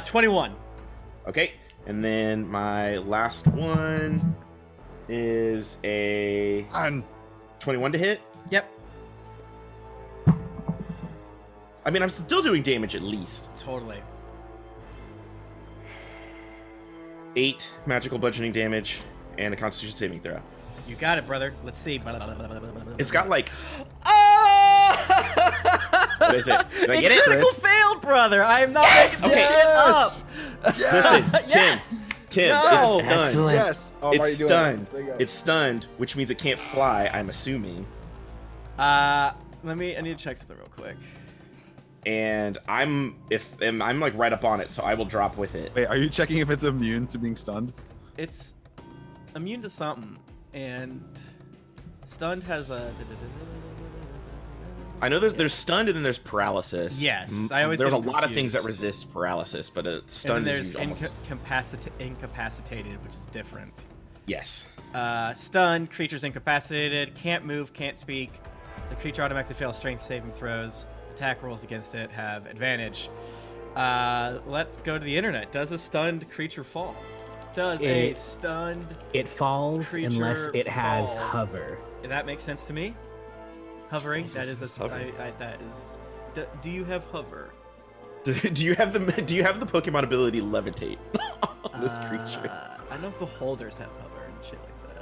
21. Okay, and then my last one is a 21 to hit. Yep. I mean, I'm still doing damage at least. Totally. 8 magical bludgeoning damage and a Constitution saving throw. You got it, brother. Let's see. It's got like... Oh! What is it? Did I get it? Critical failed, brother. I am not Yes! making Okay. shit up. Listen, Yes! Tim, No! it's stunned. Excellent. Yes. Oh, why are you It's doing stunned. that? It's stunned, which means it can't fly, I'm assuming. I need to check something real quick. And I'm like right up on it, so I will drop with it. Wait, are you checking if it's immune to being stunned? It's immune to something, and stunned has a. I know there's stunned and then there's paralysis. Yes, I always there's get a lot of things that confused. resist paralysis, but And then stunned there's is almost... incapacitated, which is different. Yes. Stunned, creature's incapacitated, can't move, can't speak. The creature automatically fails strength saving throws. Attack rolls against it have advantage. Let's go to the internet. Does a stunned creature fall? Does a stunned It falls creature unless it has fall? hover. That makes sense to me. Hovering. Falls That as is a. hover. That is. Do you have hover? Do you have the Pokemon ability levitate on this creature? I know beholders have hover and shit like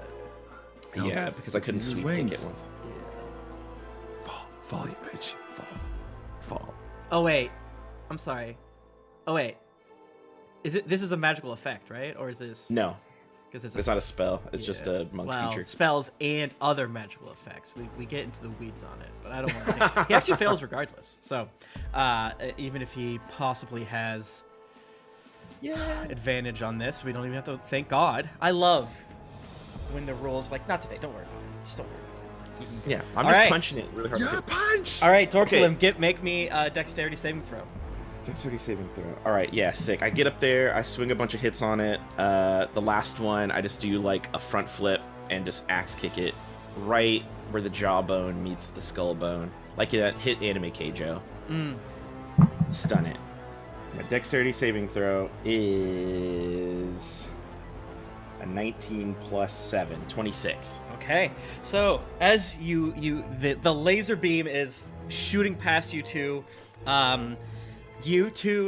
that. Yeah, because I couldn't Use sweep wings. kick it once. Fall, you bitch. Fall. Oh wait, I'm sorry. Oh wait, this is a magical effect, right? Or is this No, Because it's not a spell. It's just a monk creature. Spells and other magical effects. We get into the weeds on it, but I don't want to. He actually fails regardless. So even if he possibly has advantage on this, we don't even have to. Thank God. I love when the rules not today. Don't worry about it. Just don't worry about it. Yeah, I'm All just right. punching it really hard. Yeah, punch! All right, Dorksalim, make me a dexterity saving throw. Dexterity saving throw. All right, yeah, sick. I get up there, I swing a bunch of hits on it. The last one, I just do like a front flip and just axe kick it right where the jawbone meets the skull bone, like that hit Anime Keijo. Stun it. My dexterity saving throw is a 19 plus 7, 26. Okay, so as the laser beam is shooting past you two,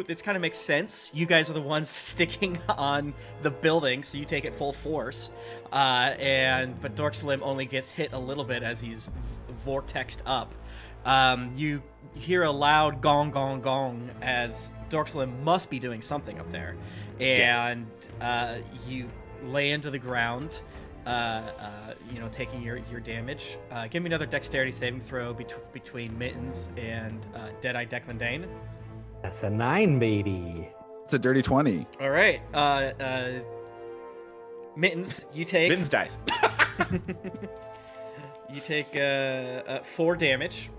this kind of makes sense. You guys are the ones sticking on the building, so you take it full force. But Dorksalim only gets hit a little bit as he's vortexed up. You hear a loud gong, gong, gong as Dorksalim must be doing something up there, and you lay into the ground. Taking your damage. Give me another dexterity saving throw between Mittens and Deadeye Declan Dane. That's a 9, baby. It's a dirty 20. All right, Mittens, you take Mittens dies. you take 4 damage.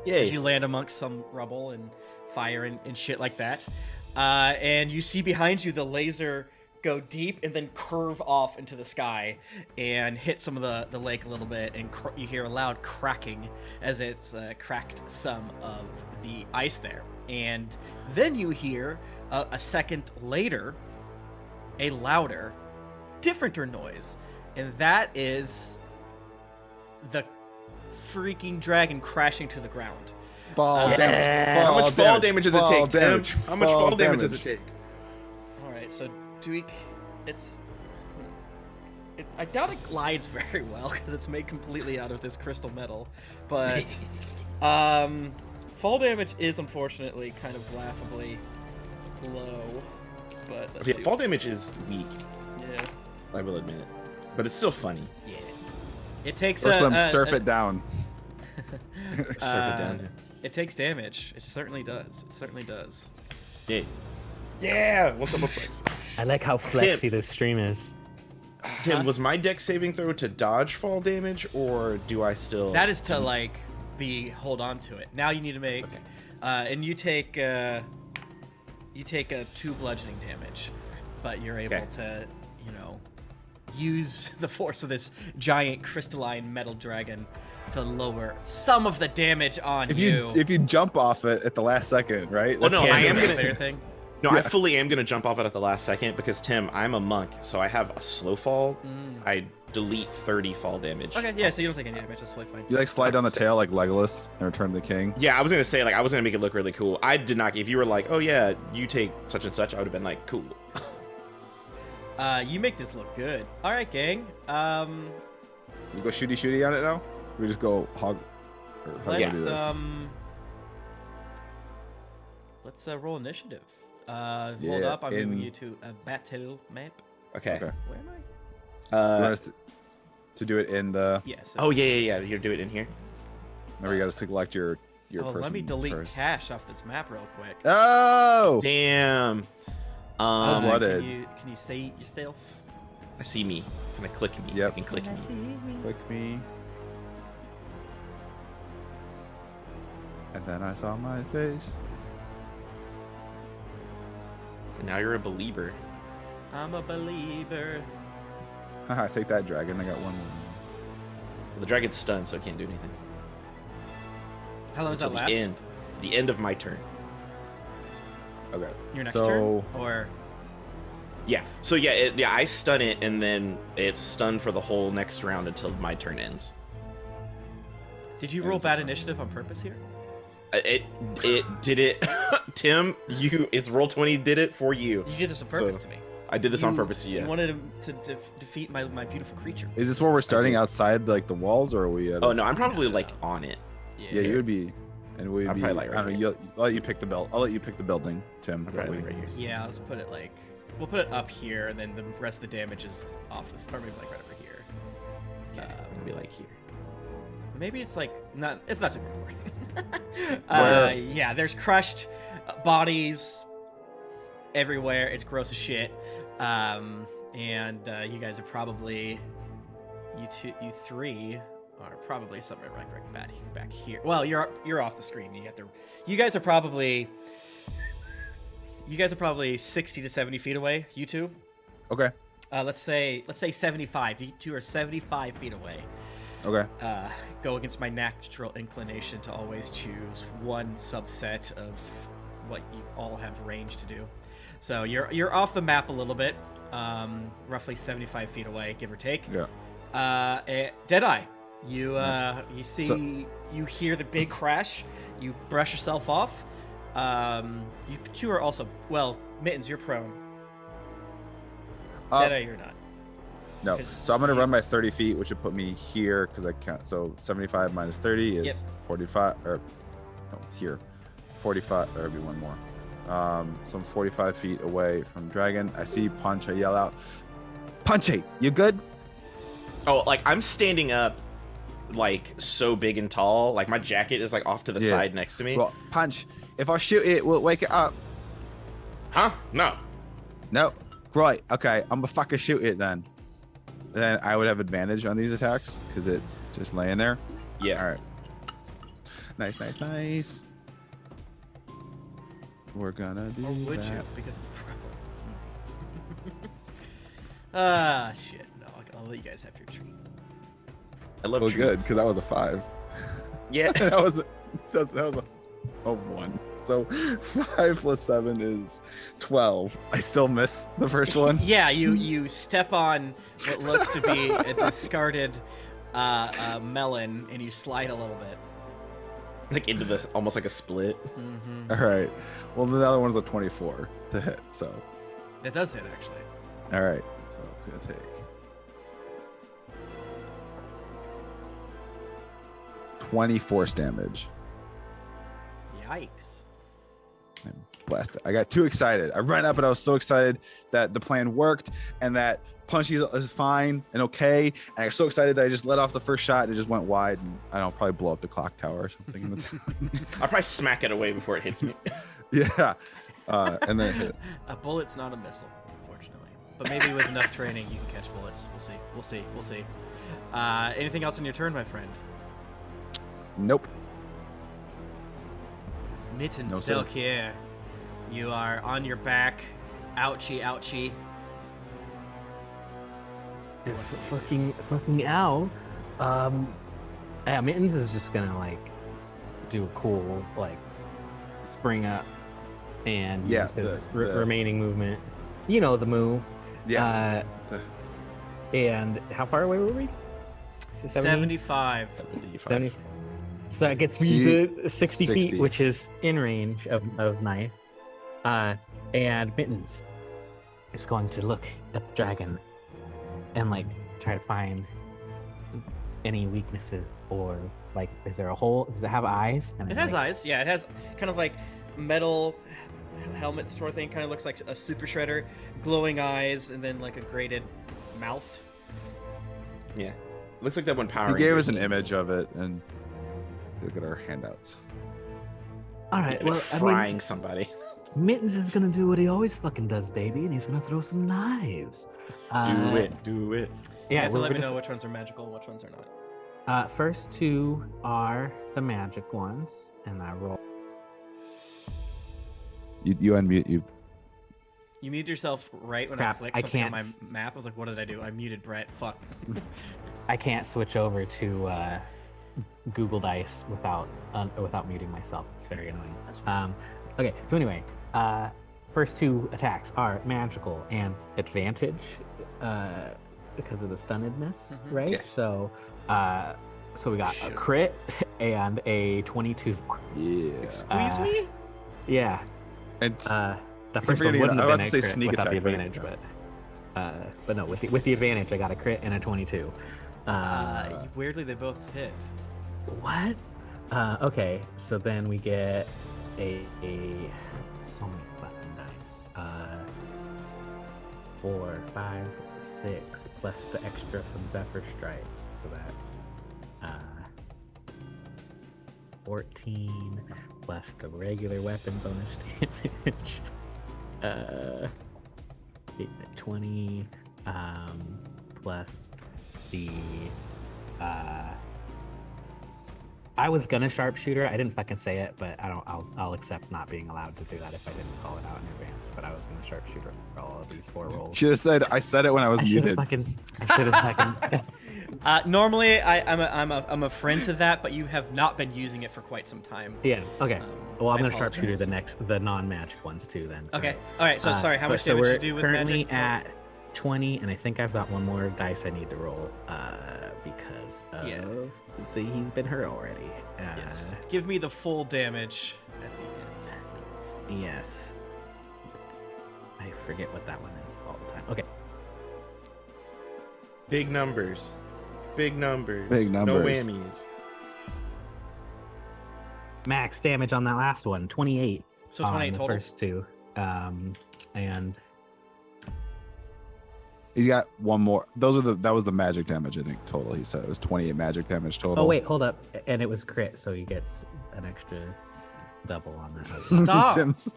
Yay. You land amongst some rubble and fire and shit like that, and you see behind you the laser go deep and then curve off into the sky and hit some of the lake a little bit, and you hear a loud cracking as it's cracked some of the ice there. And then you hear a second later a louder, differenter noise, and that is the freaking dragon crashing to the ground. Fall Yeah. damage. How much fall damage does it fall take, Tim? damage, How much fall damage does it take? All right, so Tweak, it's. I doubt it glides very well because it's made completely out of this crystal metal, but fall damage is unfortunately kind of laughably low. But let's Yeah, see. fall damage is weak. Yeah. I will admit it, but it's still funny. Yeah. It takes Or some surf it down. Surf it down. It takes damage. It certainly does. It certainly does. Yeah. Yeah. What's up with Flex? I like how flexy this stream is. Tim, was my deck saving throw to dodge fall damage, or do I still? That is to like hold on to it. Now you need to make, Okay. and you take a 2 bludgeoning damage, but you're able Okay. to, use the force of this giant crystalline metal dragon to lower some of the damage on If you. you jump off it at the last second, right? Well, no, Yeah, I am the gonna. elevator thing. No, I fully am gonna jump off it at the last second because Tim, I'm a monk, so I have a slow fall. I delete 30 fall damage. Okay, yeah, so you don't take any damage. That's totally fine. You like slide down the tail like Legolas and Return of the King. Yeah, I was gonna say I was gonna make it look really cool. I did not. If you were like, oh yeah, you take such and such, I would have been like, cool. You make this look good. All right, gang. We go shooty on it now. We just go hog. Or how do we do this? Let's roll initiative. Hold Yeah, up, I'm moving you to a battle map. Okay. Okay. Where am I? You want us to do it in the. Yes. Oh yeah. You do it in here. Remember, you got to select your person. Let me delete first. cache off this map real quick. Oh. Damn. Blooded. Can you say yourself? I see me. Can I click me? Yep. I can click me. Click me. And then I saw my face. And now you're a believer. I'm a believer. Haha, take that, dragon. I got one. Well, the dragon's stunned, so it can't do anything. How long does that Until last? the end of my turn. Okay. Your next so, turn? Or Yeah. So I stun it, and then it's stunned for the whole next round until my turn ends. did you roll bad initiative on purpose here? It did it, Tim. It's Roll20 did it for you. You did this on purpose So, to me. I did this on You purpose. Yeah. wanted him to defeat my beautiful creature. is this where we're starting did. outside like the walls, or are we? At Oh no, I'm probably like on it. Yeah, you would be, and we'd I'm be. probably, like, I don't right know. I'll let you pick the belt. I'll let you pick the building, Tim. I'm that probably we- right here. Yeah, let's put it like we'll put it up here, and then the rest of the damage is off this, or maybe like right over here. Okay, I'm gonna be like here. Maybe it's like not. It's not super important. Where? Yeah, there's crushed bodies everywhere. It's gross as shit. And you guys are probably you three are probably somewhere right back here. Well, you're off the screen. You guys are probably 60 to 70 feet away. You two. Okay. Let's say 75. You two are 75 feet away. Okay. Go against my natural inclination to always choose one subset of what you all have range to do. So you're off the map a little bit, roughly 75 feet away, give or take. Yeah. Deadeye, you you hear the big crash. You brush yourself off. You two are also Mittens, you're prone. Deadeye, you're not. No. So I'm gonna run my 30 feet, which would put me here because I can't. So 75 minus 30 is Yep. 45. Or no, here, 45. There'd be one more. So I'm 45 feet away from dragon. I see Punch. I yell out, "Punch it! You good?" Oh, like I'm standing up, like so big and tall. Like my jacket is like off to the Yeah. side next to me. Well, Punch. If I shoot it, will it wake it up? Huh? No. No. Right. Okay. I'm gonna fucking shoot it then. Then I would have advantage on these attacks because it just laying there. Yeah. All right. Nice. We're gonna do Or would that. you? Because it's pro. Shit. No, I'll let you guys have your treat. I love Well, good trees. because that was a 5. Yeah. that was a 1. So 5 plus 7 is 12. I still miss the first one. Yeah, you step on what looks to be a discarded melon, and you slide a little bit. Like into the almost like a split. Mm-hmm. All right. Well, the other one's a 24 to hit. So, That does hit, actually. all right. So it's gonna take 20 force damage. Yikes. And blast it. I got too excited. I ran up and I was so excited that the plan worked and that Punchy is fine and okay. And I got so excited that I just let off the first shot and it just went wide. And I don't know, probably blow up the clock tower or something in the town. I'll probably smack it away before it hits me. Yeah. And then it hit. A bullet's not a missile, unfortunately. But maybe with enough training, you can catch bullets. We'll see. We'll see. We'll see. Anything else in your turn, my friend? Nope. Mitten No, still sir. here. You are on your back. Ouchie, ouchie. Fucking ow. Yeah, Mittens is just gonna like do a cool like spring up and Yeah, use his the- remaining movement. You know the move. Yeah. And how far away were we? 75. 70. So that gets me to 60 feet, 60. which is in range of knife. And Mittens is going to look at the dragon and like try to find any weaknesses or like, is there a hole? Does it have eyes? And It then, has like, eyes. Yeah, it has kind of like metal helmet sort of thing. Kind of looks like a super shredder, glowing eyes, and then like a grated mouth. Yeah. Looks like that one Power He gave Rangers us an meme. image of it and look at our handouts. All right, Yeah, well, frying somebody. Mittens is gonna do what he always fucking does, baby, and he's gonna throw some knives. Do it. You Yeah, have to we're let me just- know which ones are magical, which ones are not. First two are the magic ones, and I roll. You unmute you. You muted yourself right when Crap, I clicked I something on my can't map. I was like, what did I do? I muted Brett. Fuck. I can't switch over to Google Dice without muting myself. It's very annoying. That's weird. Okay, so anyway, first two attacks are magical and advantage because of the stunnedness, Mhm. right? Yes. So we got a crit and a 22. Yeah. Squeeze me? Yeah. And The first one forgetting- wouldn't I have was been about a to say crit sneak without the attack, but- advantage, but no, with the advantage, I got a crit and a 22. Weirdly, they both hit. What? Okay, so then we get a so many fucking dice. 4, 5, 6 plus the extra from Zephyr Strike, so that's 14 plus the regular weapon bonus damage. 20 plus the I was gonna sharpshooter. I didn't fucking say it, but I'll accept not being allowed to do that if I didn't call it out in advance. But I was gonna sharpshooter for all of these 4 rolls. should have said I said it when I was I should have muted. fucking. Normally, I'm a friend to that, but you have not been using it for quite some time. Yeah. Okay. Well, I'm I gonna sharpshooter apologize. the non-magic ones too. Then. Okay. All right. So sorry. How but much so damage we're did you do with currently magic? at 20, and I think I've got one more dice I need to roll because of Yeah. he's been hurt already. Yes. Give me the full damage at the end. Yes. I forget what that one is all the time. Okay. Big numbers. Big numbers. Big No numbers. whammies. Max damage on that last one, 28. So on 28 the total. First two. And He's got one more. That was the magic damage, I think, total. He said it was 28 magic damage total. oh wait, hold up. And it was crit, so he gets an extra double on that. Stop. Tim's-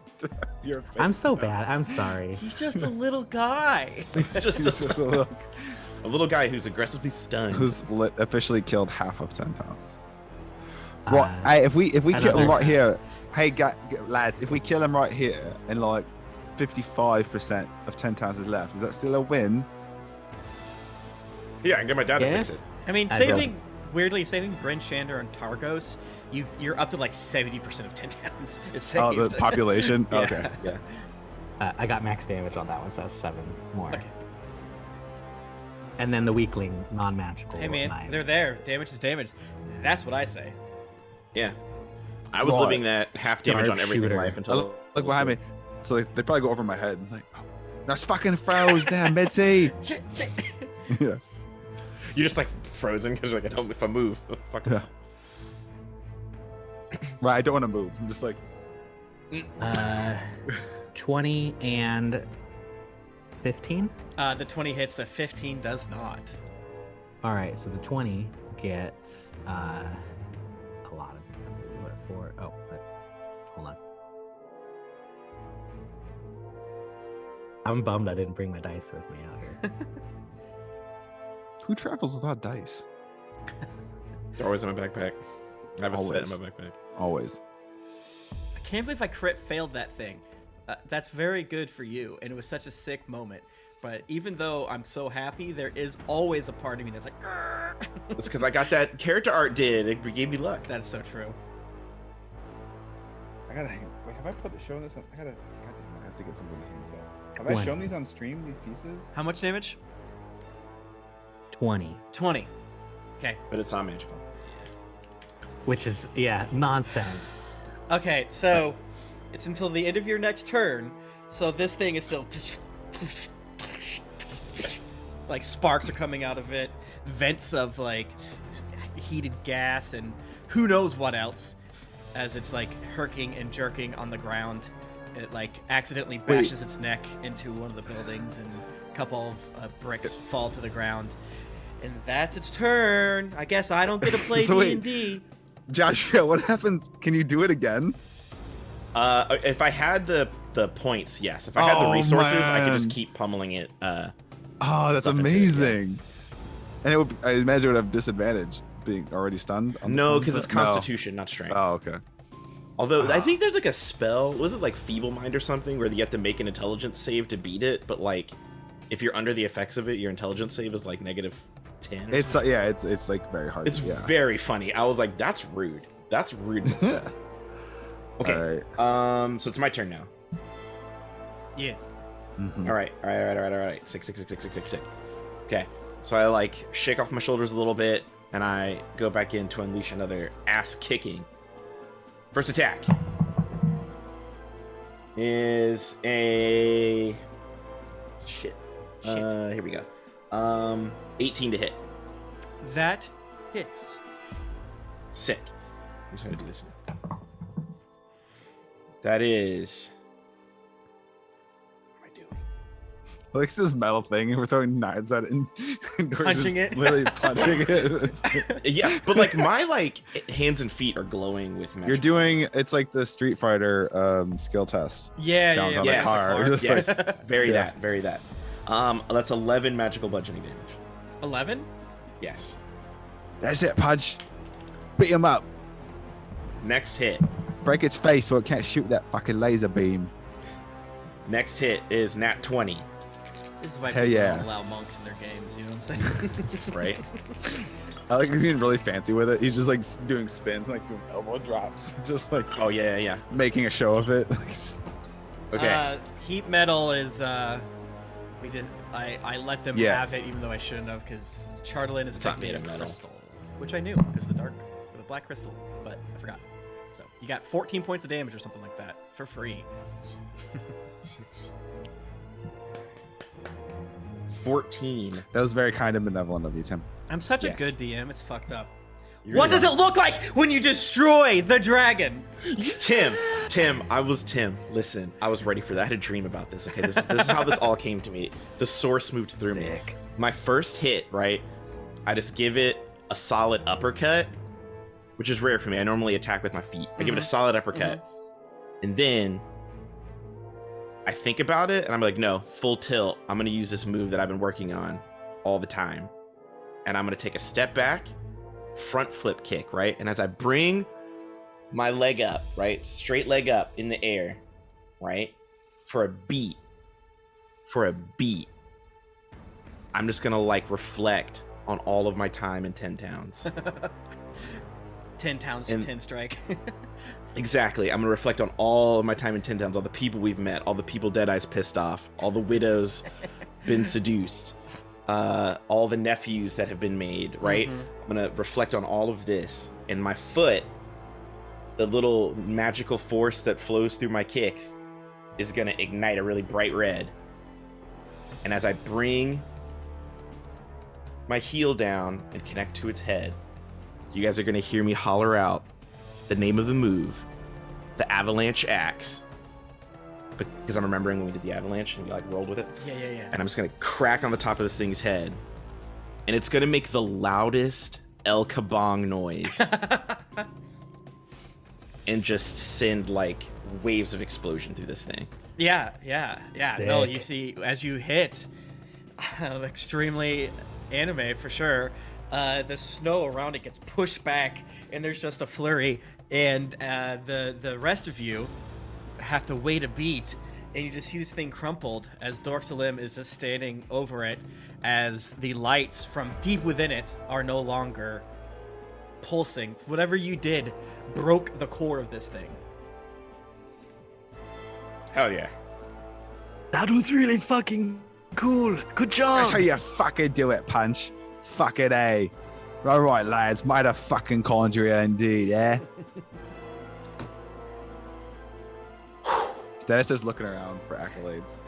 your face. I'm so bad. I'm sorry. He's just a little guy. It's just He's just a little, a little guy who's aggressively stunned. who's officially killed half of 10 pounds. Uh, Well, hey, if we kill him another- right here, hey lads, if we kill him right here and like 55% of 10 pounds is left, is that still a win? Yeah, I can get my dad to fix Yes? it. I mean, I weirdly saving Bryn Shander and Targos, you're up to like 70% of 10 towns. It's saved. Oh, the population. Yeah. Okay. Yeah. I got max damage on that one, so that's 7 more. Okay. And then the weakling, non-magical. Hey man, knives. they're there. Damage is damage. That's what I say. Yeah. I was Right. living that half damage on everything Sharpshooter. life until Look behind me. 6. So they probably go over my head. Like, oh, that's fucking froze. Damn, Mitzi. Shit, shit. Yeah. You're just like frozen because like I don't if I move. Fuck. Yeah. Right. I don't want to move. I'm just like, 20 and 15. The 20 hits, the 15 does not. All right, so the 20 gets a lot of what for? Oh, but hold on. I'm bummed I didn't bring my dice with me out here. who travels without dice? They're always in my backpack. I have a set Always. in my backpack. Always. I can't believe I crit failed that thing. That's very good for you, and it was such a sick moment. But even though I'm so happy, there is always a part of me that's like, "Arr!" It's because I got that character art did. It gave me luck. That's so true. I gotta wait. Have I put the show on this? I gotta. Goddamn, I have to get some of the hands out. Have One. I shown these on stream? These pieces? How much damage? 20, 20. Okay. But it's not magical. which is nonsense. Okay, so it's until the end of your next turn. So this thing is still like sparks are coming out of it, vents of like heated gas and who knows what else, as it's like herking and jerking on the ground. It like accidentally bashes its neck into one of the buildings, and a couple of bricks fall to the ground. And that's its turn. I guess I don't get to play So wait. D&D. Josh, yeah, what happens? Can you do it again? If I had the points, yes. If I had the Oh, resources, I could man. just keep pummeling it. Oh, that's Stuff into it, yeah. amazing. And it would, I imagine it would have disadvantage being already stunned. on the No, phone, because it's but no. Constitution, not Strength. Oh, okay. Although I think there's like a spell. Was it like Feeble Mind or something, where you have to make an intelligence save to beat it? But like, if you're under the effects of it, your intelligence save is like -10. or It's something. yeah, it's like very hard. It's yeah. very funny. I was like, that's rude. That's rude. Okay. All right. So it's my turn now. Yeah. Mhm. All right. Six. Okay. So I like shake off my shoulders a little bit, and I go back in to unleash another ass kicking. First attack is a shit. Here we go. 18 to hit. That hits. Sick. I'm just gonna do this now. That is. What am I doing? Like this metal thing, and we're throwing knives at it and we're Punching just it. literally punching it. Yeah, but like my like hands and feet are glowing with magic. You're doing it's like the Street Fighter skill test. Yeah, Challenge on the the car. car. Just Yes, like, very Yeah. that. That's 11 magical bludgeoning damage. 11? Yes. that's it, Pudge. Beat him up. Next hit. Break its face so it can't shoot that fucking laser beam. Next hit is nat 20. This is why Hell people yeah. don't allow monks in their games, you know what I'm saying? Right. I like he's being really fancy with it. He's just like doing spins, like doing elbow drops, just like Oh yeah. making a show of it. Okay. Heat metal is we did I let them Yeah. have it even though I shouldn't have, because Charlatan is It's not technically made a of metal. crystal. Which I knew because the black crystal, but I forgot. So you got 14 points of damage or something like that for free. 14. That was very kind and benevolent of you, Tim. I'm such Yes. a good DM, it's fucked up. You What really does it look like when you destroy the dragon? Tim, listen, I was ready for that. I had a dream about this. Okay, this is how this all came to me. The source moved through me. Dick. My first hit, right? I just give it a solid uppercut, which is rare for me. I normally attack with my feet. I give it a solid uppercut. And then I think about it and I'm like, no, full tilt. I'm going to use this move that I've been working on all the time. And I'm going to take a step back, front flip kick, right? And as I bring my leg up, right? Straight leg up in the air, right? For a beat, I'm just going to like reflect on all of my time in 10 Towns. 10 towns, And- 10 strike. Exactly. I'm going to reflect on all of my time in 10 Towns, all the people we've met, all the people Deadeye's pissed off, all the widows been seduced, all the nephews that have been made, right? Mhm. I'm going to reflect on all of this. And my foot the little magical force that flows through my kicks is going to ignite a really bright red. And as I bring my heel down and connect to its head, you guys are going to hear me holler out the name of the move, the Avalanche Axe. Because I'm remembering when we did the avalanche and we like rolled with it. Yeah. And I'm just going to crack on the top of this thing's head. And it's going to make the loudest El Kabong noise. And just send like waves of explosion through this thing. Yeah. No, Sick. you see, as you hit, extremely anime for sure. The snow around it gets pushed back, and there's just a flurry, and the rest of you have to wait a beat, and you just see this thing crumpled as Dorksalim is just standing over it, as the lights from deep within it are no longer pulsing. Whatever you did broke the core of this thing. Hell yeah. That was really fucking cool. Good job. That's how you fucking do it, Punch. Fucking A. All right, lads. Might have fucking conjurer indeed, yeah? Dennis is looking around for accolades.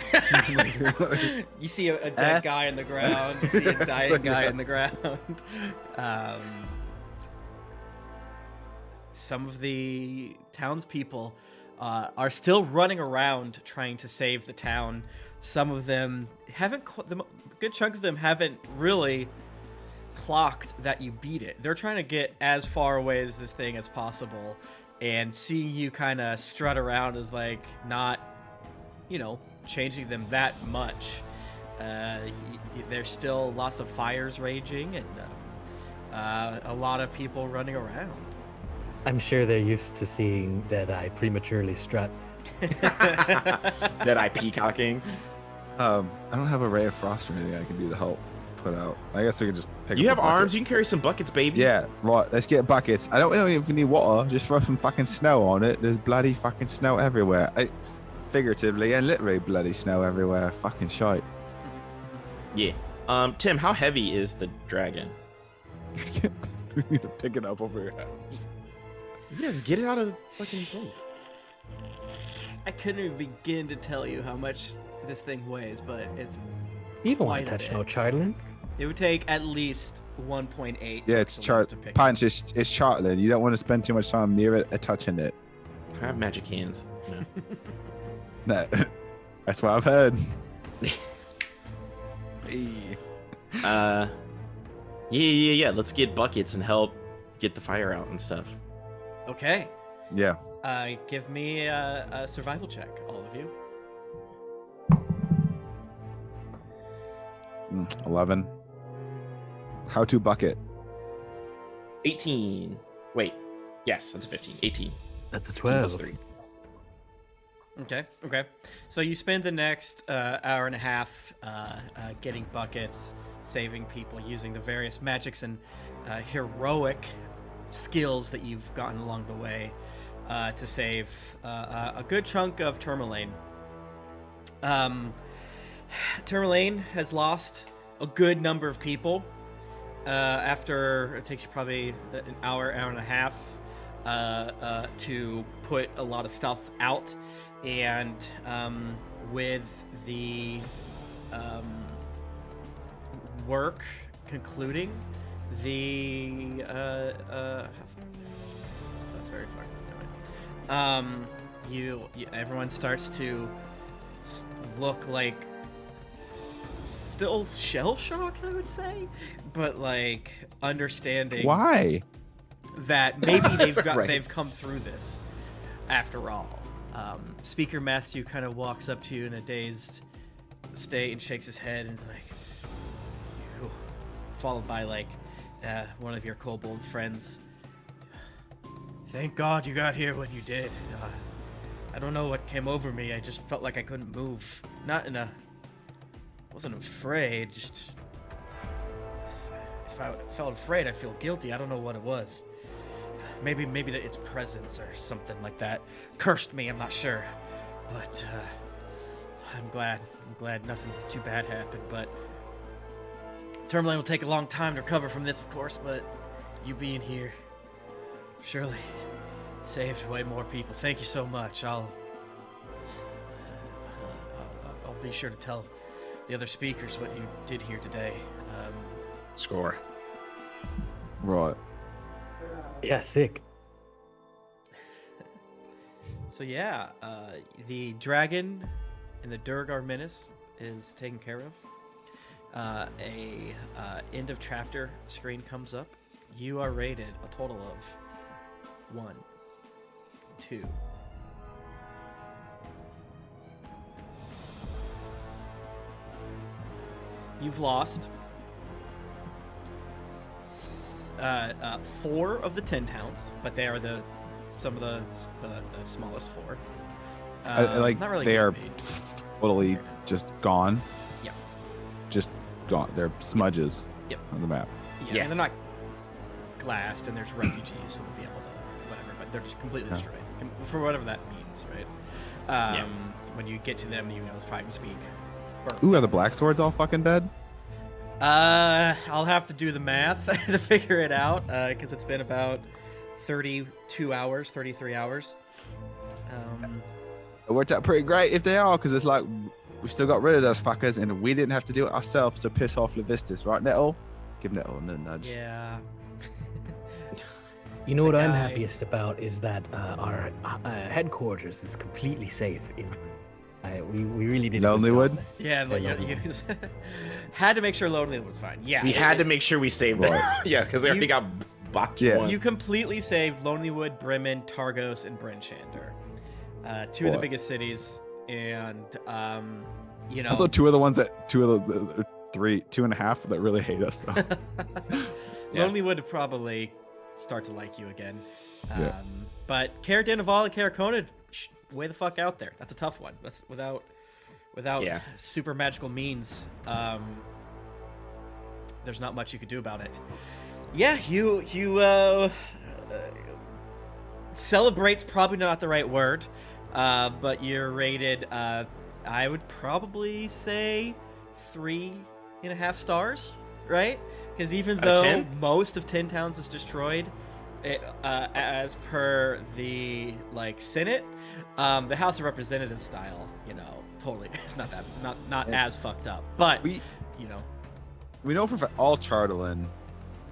You see a dead guy in the ground. You see a dying guy in the ground. Some of the townspeople are still running around trying to save the town. Some of them haven't. A good chunk of them haven't really clocked that you beat it. They're trying to get as far away as this thing as possible. And seeing you kind of strut around is like not, changing them that much. There's still lots of fires raging and a lot of people running around. I'm sure they're used to seeing Deadeye prematurely strut. Deadeye peacocking. I don't have a ray of frost or anything I can do to help put out. I guess we could just pick You up have a bucket. arms. You can carry some buckets, baby. Yeah, right. Let's get buckets. I don't know if we need water. Just throw some fucking snow on it. There's bloody fucking snow everywhere. Figuratively and literally bloody snow everywhere. Fucking shite. Yeah. Tim, how heavy is the dragon? We need to pick it up over your head. Yeah, just get it out of the fucking place. I couldn't even begin to tell you how much this thing weighs, but it's You don't want quite to a touch bit. no Charlin. It would take at least 1.8. Yeah, it's pixels to pick Punch. It's Chartland. You don't want to spend too much time near it or touching it. I have magic hands. No. That's what I've heard. Yeah. Let's get buckets and help get the fire out and stuff. Okay. Yeah. Give me a survival check, all of you. 11. How to bucket. 18. Wait. Yes, that's a 15. 18. That's a 12. 12. 3. Okay. So you spend the next hour and a half getting buckets, saving people, using the various magics and heroic skills that you've gotten along the way to save a good chunk of Tourmaline. Tourmaline has lost a good number of people after it takes you probably an hour and a half to put a lot of stuff out, and with the work concluding, the that's very far. Everyone starts to look like still shell shocked, I would say, but like understanding Why? that maybe Right. they've come through this after all. Speaker Matthew kind of walks up to you in a dazed state and shakes his head and is like, "You," followed by like one of your kobold friends. "Thank God you got here when you did. I don't know what came over me. I just felt like I couldn't move. Wasn't afraid. Just if I felt afraid, I'd feel guilty. I don't know what it was. Maybe that its presence or something like that cursed me. I'm not sure, but I'm glad nothing too bad happened. But Tourmaline will take a long time to recover from this, of course. But you being here, surely saved way more people. Thank you so much. I'll be sure to tell the other speakers what you did here today. Score. Right. Yeah, sick. So yeah, the dragon in the Durgar Menace is taken care of. A end of chapter screen comes up. You are rated a total of 1, 2. You've lost 4 of the 10 towns, but they are some of the smallest 4. Like not really they good are paid. totally just gone. Yeah. Just gone. They're smudges Yep. on the map. Yeah, and they're not glassed, and there's refugees, so they'll be able to whatever, but they're just completely Yeah. destroyed for whatever that means, right? When you get to them, you know, Prime speak. Ooh, are the black swords all fucking dead? I'll have to do the math to figure it out, because it's been about 32 hours, 33 hours. It worked out pretty great if they are, because it's like we still got rid of those fuckers and we didn't have to do it ourselves to piss off Levistus, right, Nettle? Give Nettle a nudge. Yeah. You know what I'm guy- happiest about is that our headquarters is completely safe. We really did. a good Lonelywood? job. Yeah, and like, you had to make sure Lonelywood was fine. Yeah. We had to make sure we saved them. Right. Yeah, because they already You- got botched Yeah. once. You completely saved Lonelywood, Bremen, Targos, and Bryn Shander. 2 of the Boy. biggest cities, and you know. Also, two of the ones that, two of the 2.5 that really hate us, though. Yeah. Lonelywood would probably start to like you again. Yeah. But Kaer Dinaval and Kaer Conan, way the fuck out there. That's a tough one. That's without Yeah. super magical means. There's not much you could do about it. Yeah, you celebrate's probably not the right word, but you're rated. I would probably say 3.5 stars, right? Because even Out of though 10? most of 10 towns is destroyed, as per the Senate, the House of Representatives style, you know, totally, it's not Yeah. as fucked up, but we you know, we know for a fact all Chardelin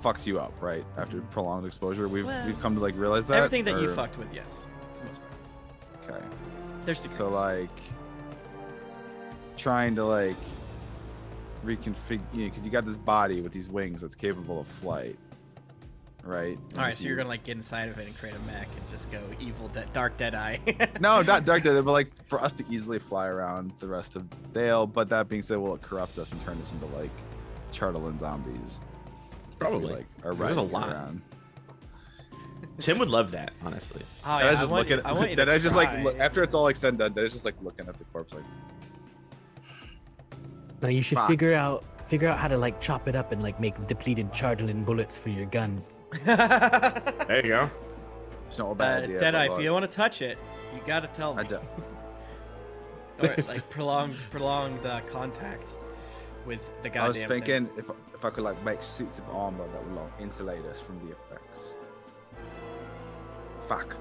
fucks you up, right? After prolonged exposure, we've come to realize that everything that you or- fucked with, yes, for the most part. Okay. There's degrees. So trying to reconfigure, because you got this body with these wings that's capable of flight, right? All right, so you're gonna get inside of it and create a mech and just go evil, dark Deadeye. No, not Dark Dead, but for us to easily fly around the rest of Dale. But that being said, will it corrupt us and turn us into Chardelin zombies? Probably. Are There's a riding lot. around. Tim would love that, honestly. Oh, And I yeah, was just looking. I want you Then to I was just try. after it's all said and done, then it's just looking at the corpse Now you should Fuck. figure out how to chop it up and make depleted Chardelin bullets for your gun. There you go. It's not a bad idea. Deadeye, but if you want to touch it, you gotta tell me. I do. Or prolonged contact with the goddamn I was thing. thinking if I could make suits of armor that would insulate us from the effects. Fuck.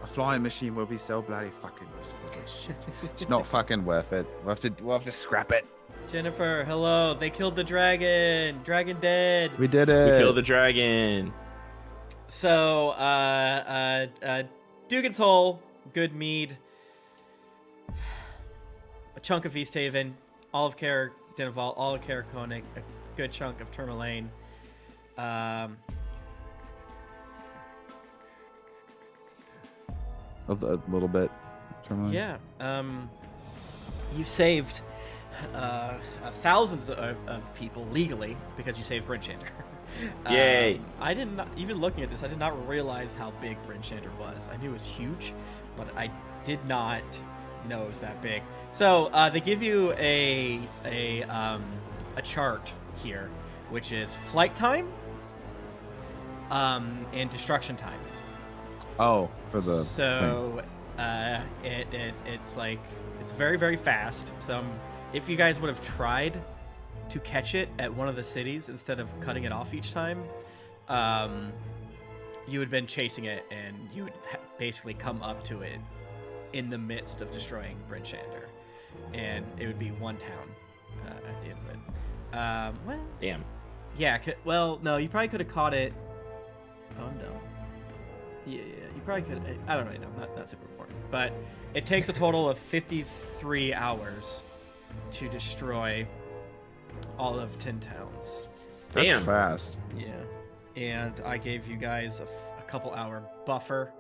A flying machine will be so bloody fucking useful. But shit. It's not fucking worth it. We'll have to scrap it. Jennifer, hello. They killed the dragon. Dragon dead. We did it. We killed the dragon. So, Dugan's Hole, good mead, a chunk of East Haven, all of Kaer Dinaval, all of Kaer Konig, a good chunk of Tourmaline. A little bit. Yeah. You've saved thousands of people legally because you saved Bryn Shander. Yay. I did not, even looking at this, I did not realize how big Bryn Shander was. I knew it was huge, but I did not know it was that big. So they give you a chart here, which is flight time and destruction time. Oh, for the So it's it's very, very fast. So if you guys would have tried to catch it at one of the cities instead of cutting it off each time, you would have been chasing it and you would basically come up to it in the midst of destroying Bryn Shander, and it would be one town at the end of it. Well, Damn. yeah. Well, no, you probably could have caught it. Oh no. Yeah, you probably could. I don't really know. Not super important. But it takes a total of 53 hours to destroy all of 10 towns. That's Damn. fast. Yeah. And I gave you guys a couple hour buffer.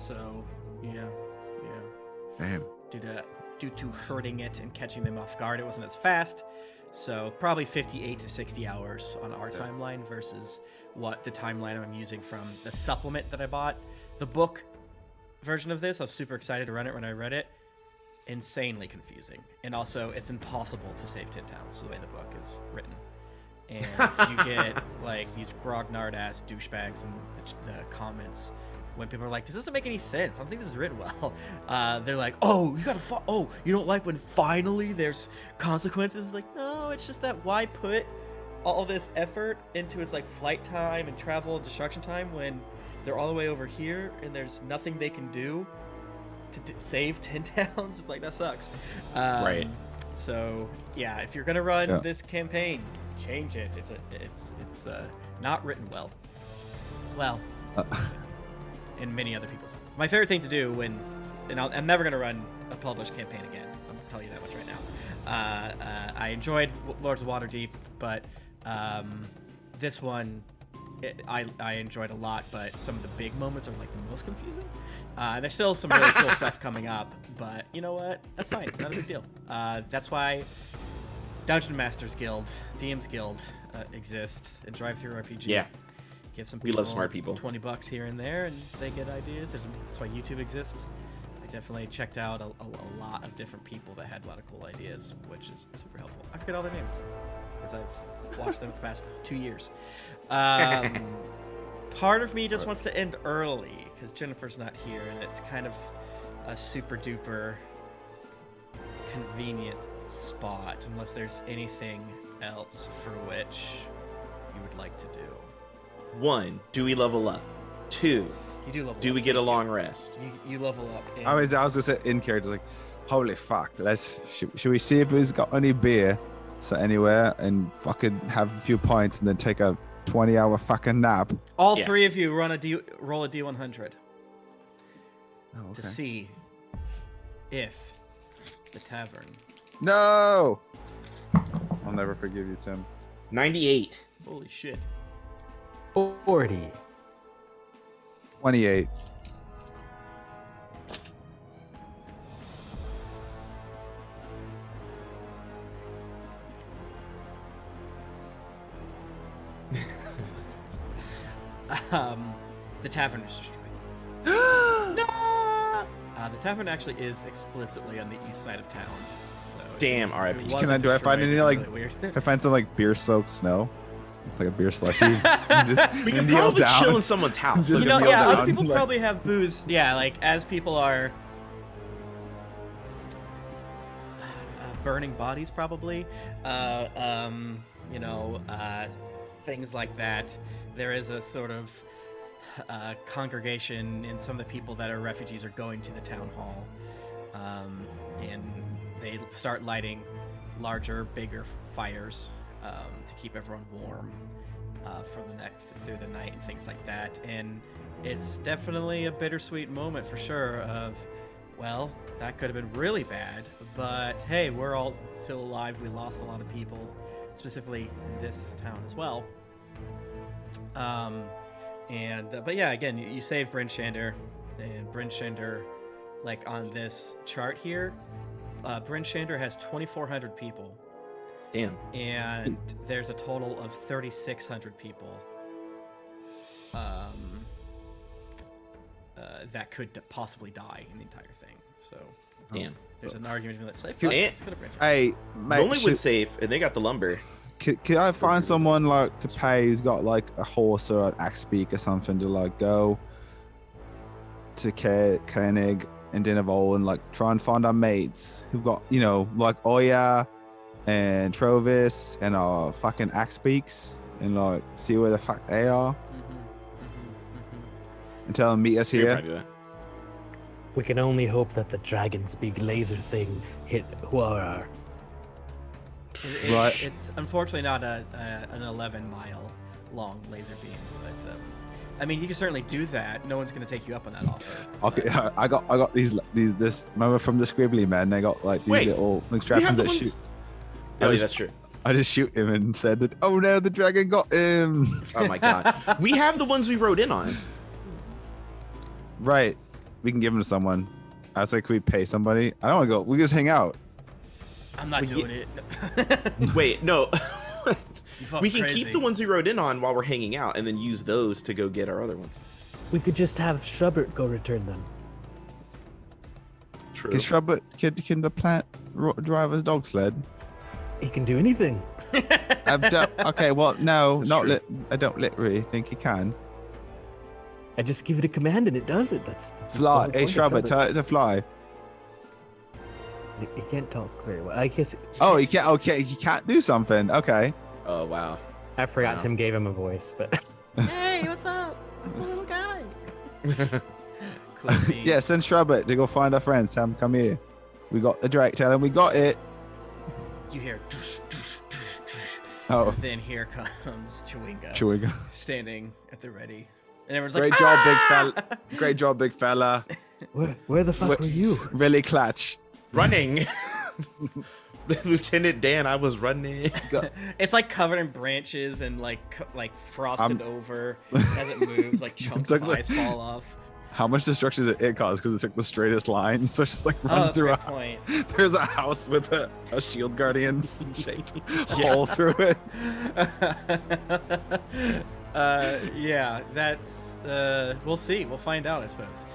So, yeah. Damn. Due to hurting it and catching them off guard, it wasn't as fast. So probably 58 to 60 hours on our timeline versus what the timeline I'm using from the supplement that I bought. The book version of this, I was super excited to run it when I read it. Insanely confusing. And also, it's impossible to save 10 towns the way the book is written. And you get like these grognard-ass douchebags in the comments when people are like, this doesn't make any sense. I don't think this is written well. They're like, oh, you gotta you don't like when finally there's consequences? Like, no, it's just that why put all this effort into its like flight time and travel and destruction time when they're all the way over here and there's nothing they can do to save 10 towns? It's like, that sucks. Right. So yeah, if you're gonna run this campaign, change it. It's not written well. Well, and many other people's. My favorite thing to do I'm never gonna run a published campaign again. I'm gonna tell you that much right now. I enjoyed Lords of Waterdeep, but this one I enjoyed a lot. But some of the big moments are like the most confusing. There's still some really cool stuff coming up, but you know what? That's fine. Not a big deal. That's why Dungeon Masters Guild, DM's Guild exists, and Drive Through RPG. Yeah. Give some We people love smart people. $20 here and there, and they get ideas. That's why YouTube exists. I definitely checked out a lot of different people that had a lot of cool ideas, which is super helpful. I forget all their names because I've watched them for the past 2 years. Part of me just wants to end early because Jennifer's not here, and it's kind of a super duper convenient spot, unless there's anything else for which you would like to do. 1, do we level up? 2, You do level up. do we get a long rest? You level up. And I was gonna say in character like, holy fuck, should we see if he's got any beer so anywhere and fucking have a few pints and then take a 20-hour fucking nap. all Yeah. three of you roll a D100 Oh, to see if the tavern. No. I'll never forgive you, Tim. 98. Holy shit. 40. 28. The tavern is destroyed. The tavern actually is explicitly on the east side of town. So Damn, if it RIP. wasn't Do I find destroyed, any it'd be like? really weird. Can I find some like beer-soaked snow, like a beer slushy? just We can kneel probably down. chill in someone's house. Just You know, kneel yeah, other down, people like- probably have booze. Yeah, like as people are burning bodies, probably. Things like that. There is a sort of congregation, and some of the people that are refugees are going to the town hall, and they start lighting larger, bigger fires to keep everyone warm through the night and things like that. And it's definitely a bittersweet moment for sure. Of, well, that could have been really bad, but hey, we're all still alive. We lost a lot of people, specifically in this town as well. But yeah, again, you save Bryn Shander, and Bryn Shander, like on this chart here, Bryn Shander has 2,400 people, Damn. and there's a total of 3,600 people that could possibly die in the entire thing. So Damn. there's an argument to be like, safe. Could- Let's go to Bryn Shander. Hey, mate, Lonelywood's safe, and they got the lumber. could I find someone like to pay who's got like a horse or an axe beak or something to like go to Koenig and Dinnervol and like try and find our mates who've got, you know, like Oya and Trovis and our fucking axe beaks and like see where the fuck they are. and tell him meet us We could here. probably do that. We can only hope that the dragon's big laser thing hit Huarar. Right. It's unfortunately not an 11-mile long laser beam, but I mean, you can certainly do that. No one's going to take you up on that offer. Okay, I got these this. Remember from the Scribbly man? They got like these Wait, little We contraptions have the that ones. shoot. Oh, yeah, was- that's true. I just shoot him and said that. Oh no, the dragon got him. Oh my god. We have the ones we rode in on. Right, we can give them to someone. I was like, can we pay somebody? I don't want to go. We can just hang out. I'm not Well, doing it. Wait, no. You fuck We can crazy. keep the ones we rode in on while we're hanging out, and then use those to go get our other ones. We could just have Shubbert go return them. True. Can Shrub can the plant drive his dog sled? He can do anything. Okay, well, no, That's not true. I don't literally think he can. I just give it a command and it does it. That's the Fly, whole hey point of Shrub, tell it to fly. He can't talk very well. I guess Oh, he can't. Okay, he can't do something. Okay. Oh wow. I forgot Wow. Tim gave him a voice, but Hey, what's up? I'm a little guy. Cool beans. Yeah, send Shrub to go find our friends. Tell him come here. We got the Drake. Tell him we got it. You hear. Doosh, doosh, doosh, doosh. Oh, Then here comes Chewinga, Chewinga. standing at the ready, and everyone's Great like, job, big "Ah!" fella. Great job, big fella. where the fuck Wait. were you? Really clutch. Running. Lieutenant Dan, I was running. It's like covered in branches and like frosted over as it moves. Like chunks It's of like- ice fall off. How much destruction did it cause? Because it took the straightest line, so it just like Oh, runs that's a through good a point. There's a house with a shield guardian shaped hole through it. Yeah, that's we'll see. We'll find out, I suppose.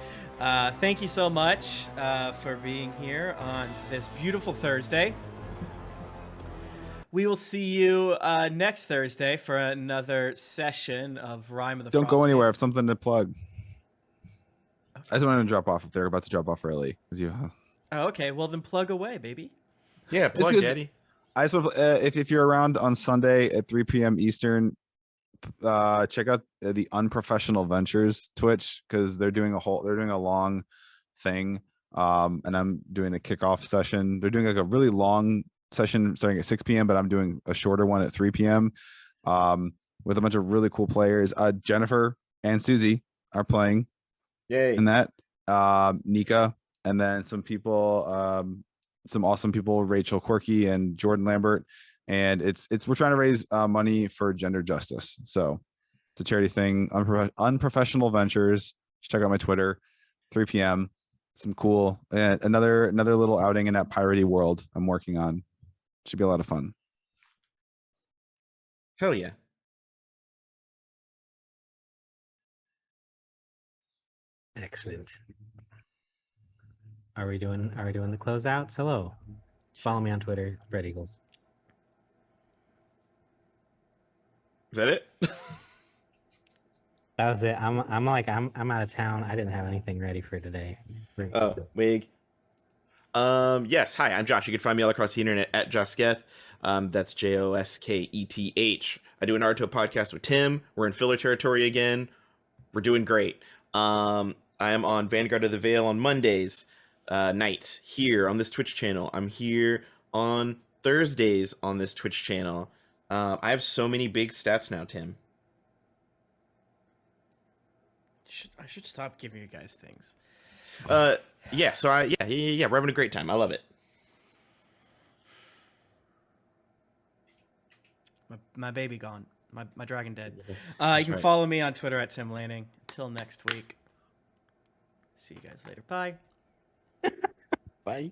Thank you so much for being here on this beautiful Thursday. We will see you next Thursday for another session of Rime of the Don't go Frostmaiden. anywhere. I have something to plug. I just wanted to drop off if they're about to drop off early. 'Cause you, Oh, okay. Well, then plug away, baby. Yeah, plug good. Daddy. I just want if you're around on Sunday at 3 p.m. Eastern, check out the Unprofessional Ventures Twitch because they're doing a long thing. And I'm doing the kickoff session. They're doing like a really long session starting at 6 p.m., but I'm doing a shorter one at 3 p.m. With a bunch of really cool players. Jennifer and Susie are playing Yay. in that. Nika, and then some people, some awesome people, Rachel Quirky and Jordan Lambert. And we're trying to raise money for gender justice. So it's a charity thing. Unprofessional Ventures. Check out my Twitter. 3 p.m. Some cool another little outing in that piratey world I'm working on. Should be a lot of fun. Hell yeah. excellent. Are we doing the closeouts? Hello. Follow me on Twitter, Red Eagles. Is that it? That was it. I'm out of town. I didn't have anything ready for today. Oh, wig. Yes. Hi, I'm Josh. You can find me all across the internet at Josketh. That's Josketh. I do an Naruto podcast with Tim. We're in filler territory again. We're doing great. I am on Vanguard of the Veil on Mondays nights here on this Twitch channel. I'm here on Thursdays on this Twitch channel. I have so many big stats now, Tim. I should stop giving you guys things. Yeah. So yeah. We're having a great time. I love it. My baby gone. My dragon dead. You can right. follow me on Twitter at Tim Lanning. Until next week. See you guys later. Bye. Bye.